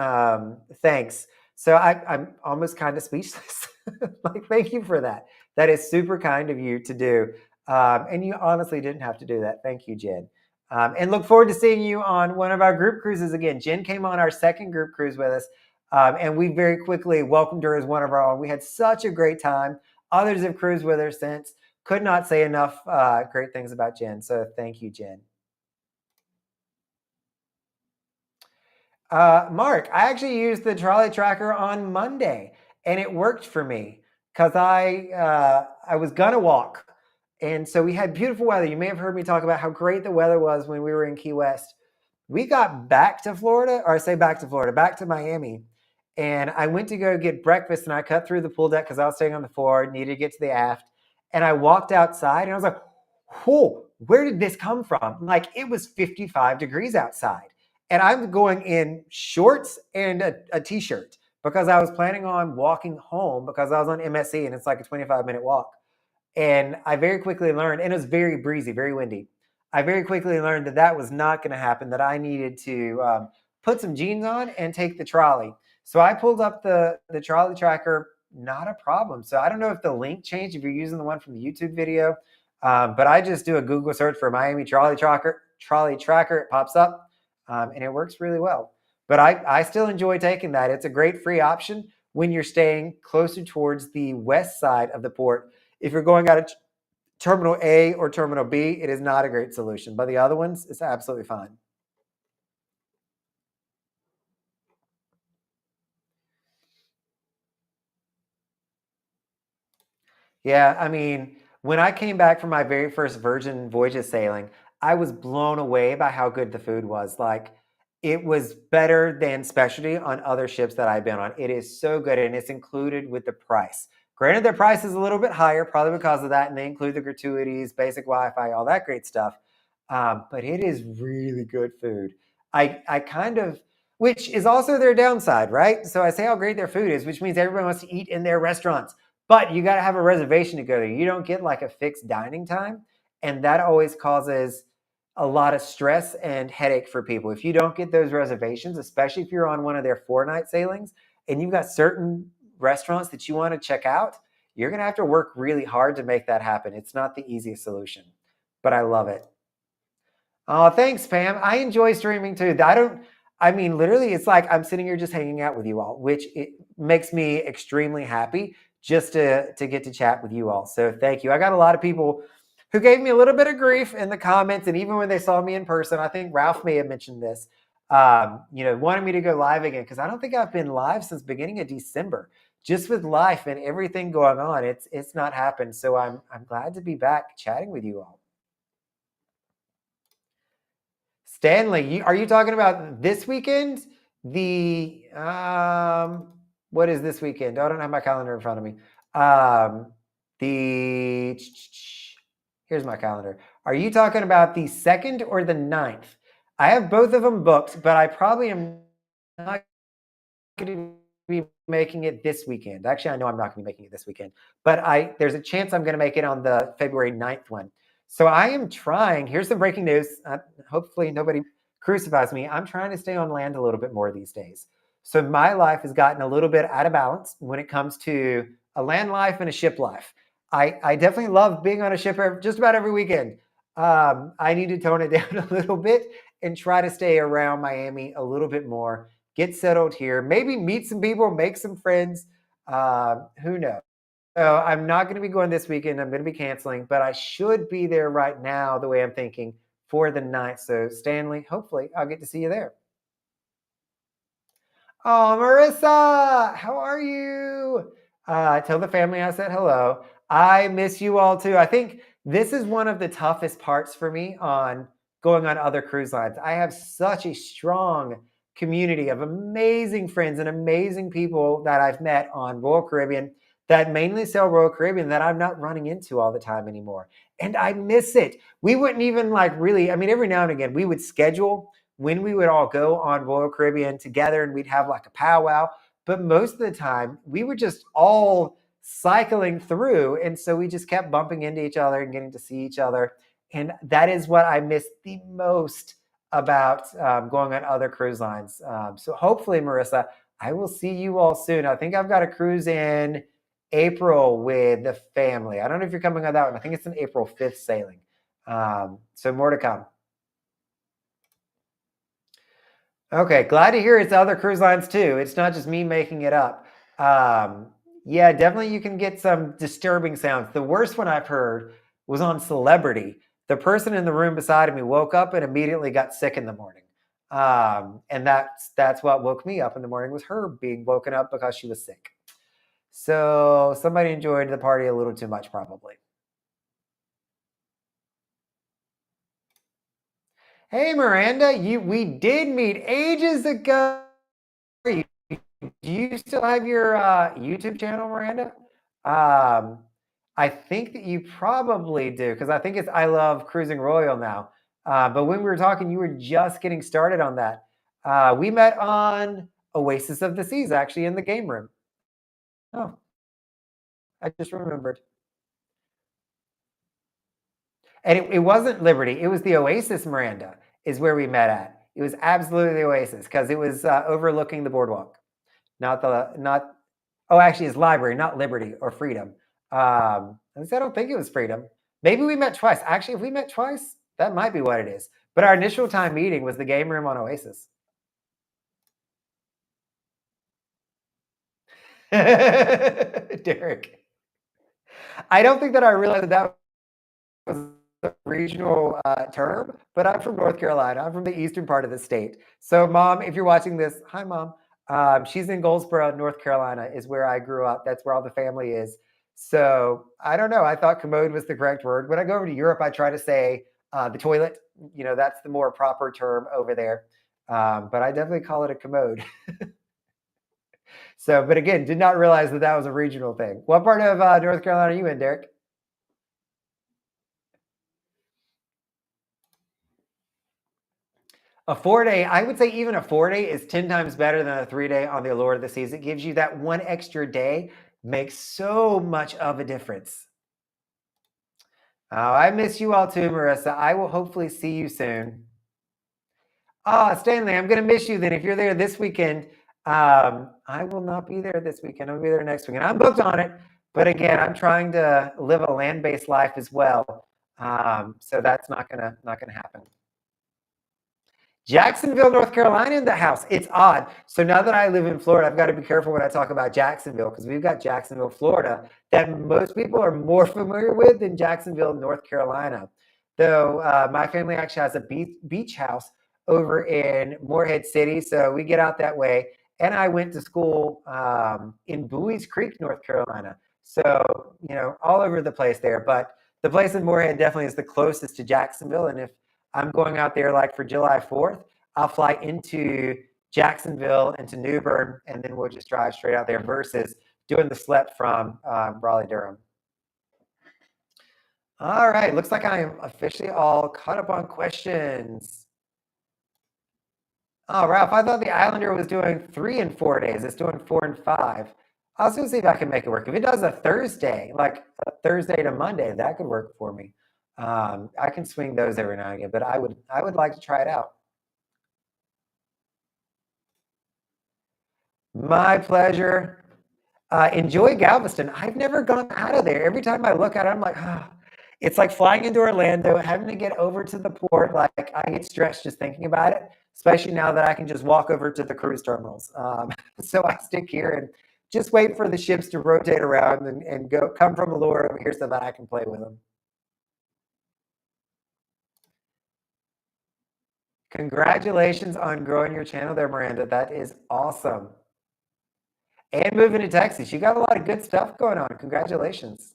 thanks. So I'm almost kind of speechless. Like, thank you for that. That is super kind of you to do. And you honestly didn't have to do that. Thank you, Jen. And look forward to seeing you on one of our group cruises again. Jen came on our second group cruise with us, and we very quickly welcomed her as one of our own. We had such a great time. Others have cruised with her since. Could not say enough great things about Jen. So thank you, Jen. Mark, I actually used the trolley tracker on Monday, and it worked for me because I was gonna walk, and so we had beautiful weather. You may have heard me talk about how great the weather was when we were in Key West. We got back to Florida, or I say back to Florida, back to Miami, and I went to go get breakfast, and I cut through the pool deck because I was staying on the floor, needed to get to the aft, and I walked outside, and I was like, "Whoa, where did this come from?" Like it was 55 degrees outside and I'm going in shorts and a t-shirt because I was planning on walking home because I was on MSC and it's like a 25-minute walk. And I very quickly learned, and it was very breezy, very windy. I very quickly learned that that was not going to happen, that I needed to put some jeans on and take the trolley. So I pulled up the trolley tracker, not a problem. So I don't know if the link changed if you're using the one from the YouTube video, but I just do a Google search for Miami trolley tracker. It pops up, and it works really well. But I still enjoy taking that. It's a great free option when you're staying closer towards the west side of the port. If you're going out of Terminal A or Terminal B, it is not a great solution. But the other ones, it's absolutely fine. Yeah, I mean, when I came back from my very first Virgin Voyages sailing, I was blown away by how good the food was. Like, it was better than specialty on other ships that I've been on. It is so good, and it's included with the price. Granted, their price is a little bit higher, probably because of that, and they include the gratuities, basic Wi-Fi, all that great stuff. But it is really good food. I kind of, which is also their downside, right? So I say how great their food is, which means everybody wants to eat in their restaurants. But you got to have a reservation to go there. You don't get like a fixed dining time. And that always causes a lot of stress and headache for people. If you don't get those reservations, especially if you're on one of their 4-night sailings and you've got certain restaurants that you want to check out, you're going to have to work really hard to make that happen. It's not the easiest solution, but I love it. Oh, thanks, Pam. I enjoy streaming too. I mean, literally, it's like I'm sitting here just hanging out with you all, which it makes me extremely happy just to get to chat with you all. So thank you. I got a lot of people who gave me a little bit of grief in the comments, and even when they saw me in person, I think Ralph may have mentioned this. Wanted me to go live again because I don't think I've been live since beginning of December. Just with life and everything going on, it's not happened. So I'm glad to be back chatting with you all. Stanley, are you talking about this weekend? The what is this weekend? I don't have my calendar in front of me. The Here's my calendar. Are you talking about the 2nd or the 9th? I have both of them booked, but I probably am not going to be making it this weekend. Actually, I know I'm not going to be making it this weekend, but there's a chance I'm going to make it on the February 9th one. So I am trying. Here's some breaking news. Hopefully nobody crucifies me. I'm trying to stay on land a little bit more these days. So my life has gotten a little bit out of balance when it comes to a land life and a ship life. I definitely love being on a ship just about every weekend. I need to tone it down a little bit and try to stay around Miami a little bit more, get settled here, maybe meet some people, make some friends. Who knows? So I'm not going to be going this weekend. I'm going to be canceling, but I should be there right now, the way I'm thinking, for the night. So Stanley, hopefully I'll get to see you there. Oh, Marissa, how are you? Tell the family I said hello. I miss you all too. I think this is one of the toughest parts for me on going on other cruise lines. I have such a strong community of amazing friends and amazing people that I've met on Royal Caribbean that mainly sail Royal Caribbean that I'm not running into all the time anymore. And I miss it. We wouldn't even like really, I mean, every now and again, we would schedule when we would all go on Royal Caribbean together and we'd have like a powwow. But most of the time, we were just all cycling through. And so we just kept bumping into each other and getting to see each other. And that is what I miss the most about going on other cruise lines. So hopefully, Marissa, I will see you all soon. I think I've got a cruise in April with the family. I don't know if you're coming on that one. I think it's an April 5th sailing. So more to come. Okay, glad to hear it's other cruise lines too. It's not just me making it up. Um, yeah, definitely you can get some disturbing sounds. The worst one I've heard was on Celebrity. The person in the room beside me woke up and immediately got sick in the morning. And that's what woke me up in the morning was her being woken up because she was sick. So somebody enjoyed the party a little too much, probably. Hey Miranda, you we did meet ages ago. You, do you still have your YouTube channel, Miranda? Um, I think that you probably do because I think it's I Love Cruising Royal now. But when we were talking, you were just getting started on that. We met on Oasis of the Seas, actually, in the game room. Oh, I just remembered. And it wasn't Liberty, it was the Oasis, Miranda, is where we met at. It was absolutely the Oasis because it was overlooking the boardwalk, not. Oh, actually, it's library, not Liberty or Freedom. At least I don't think it was Freedom. Maybe we met twice. Actually, if we met twice, that might be what it is. But our initial time meeting was the game room on Oasis. Derek, I don't think that I realized that was a regional term, but I'm from North Carolina. I'm from the eastern part of the state. So, Mom, if you're watching this, hi, Mom. She's in Goldsboro, North Carolina, is where I grew up. That's where all the family is. So, I don't know. I thought commode was the correct word. When I go over to Europe, I try to say the toilet. You know, that's the more proper term over there. But I definitely call it a commode. So, but again, did not realize that that was a regional thing. What part of North Carolina are you in, Derek? A 4 day, I would say even a 4 day is 10 times better than a 3 day on the Allure of the Seas. It gives you that one extra day, makes so much of a difference. Oh, I miss you all too, Marissa. I will hopefully see you soon. Ah, Stanley, I'm going to miss you then. If you're there this weekend, I will not be there this weekend. I'll be there next weekend. I'm booked on it. But again, I'm trying to live a land-based life as well. So that's not gonna happen. Jacksonville, North Carolina in the house. It's odd. So now that I live in Florida, I've got to be careful when I talk about Jacksonville because we've got Jacksonville, Florida, that most people are more familiar with than Jacksonville, North Carolina. Though my family actually has a beach house over in Morehead City. So we get out that way. And I went to school in Bowie's Creek, North Carolina. So, all over the place there. But the place in Morehead definitely is the closest to Jacksonville. And if I'm going out there like for July 4th. I'll fly into Jacksonville, into New Bern, and then we'll just drive straight out there versus doing the slip from Raleigh, Durham. All right, looks like I am officially all caught up on questions. Oh, Ralph, I thought the Islander was doing 3 and 4 days. It's doing 4 and 5. I'll still see if I can make it work. If it does a Thursday, like a Thursday to Monday, that could work for me. I can swing those every now and again, but I would like to try it out. My pleasure. Enjoy Galveston. I've never gone out of there. Every time I look at it, I'm like, ah. It's like flying into Orlando, having to get over to the port. Like I get stressed just thinking about it, especially now that I can just walk over to the cruise terminals. So I stick here and just wait for the ships to rotate around and go come from Allure over here so that I can play with them. Congratulations on growing your channel there, Miranda. That is awesome. And moving to Texas. You got a lot of good stuff going on. Congratulations.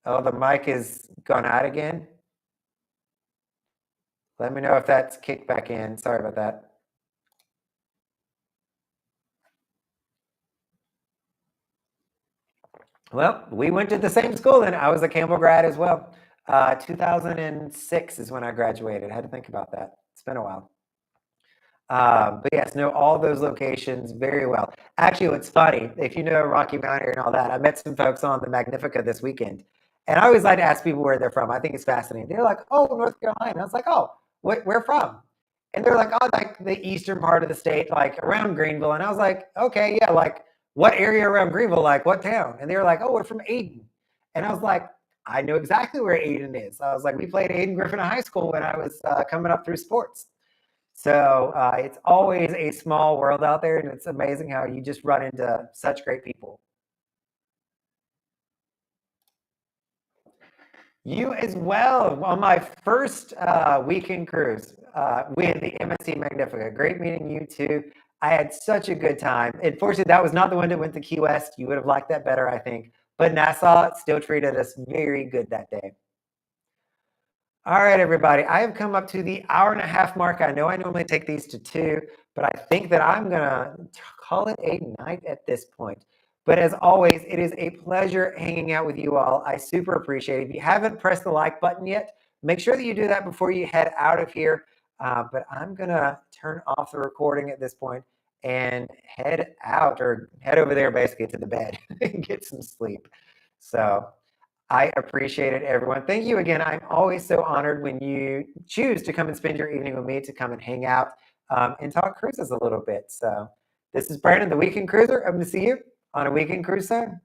Oh, the mic is gone out again. Let me know if that's kicked back in. Sorry about that. Well, we went to the same school then. I was a Campbell grad as well. 2006 is when I graduated. I had to think about that. It's been a while. But yes, know all those locations very well. Actually, what's funny, if you know Rocky Mountain and all that, I met some folks on the Magnifica this weekend. And I always like to ask people where they're from. I think it's fascinating. They're like, oh, North Carolina. I was like, oh, where from? And they're like, oh, like the eastern part of the state, like around Greenville. And I was like, okay, yeah, like what area around Greenville? Like what town? And they were like, oh, we're from Aden. And I was like, I know exactly where Aiden is. I was like, we played Aiden Griffin in high school when I was coming up through sports. So it's always a small world out there, and it's amazing how you just run into such great people. You as well on my first weekend cruise with the MSC Magnifica. Great meeting you too. I had such a good time. Unfortunately, that was not the one that went to Key West. You would have liked that better, I think. But Nassau still treated us very good that day. All right, everybody. I have come up to the hour and a half mark. I know I normally take these to 2, but I think that I'm going to call it a night at this point. But as always, it is a pleasure hanging out with you all. I super appreciate it. If you haven't pressed the like button yet, make sure that you do that before you head out of here. But I'm going to turn off the recording at this point and head out or head over there basically to the bed and get some sleep. So I appreciate it, everyone. Thank you again. I'm always so honored when you choose to come and spend your evening with me to come and hang out and talk cruises a little bit. So, this is Brandon, the Weekend Cruiser. I'm going to see you on a Weekend Cruise soon.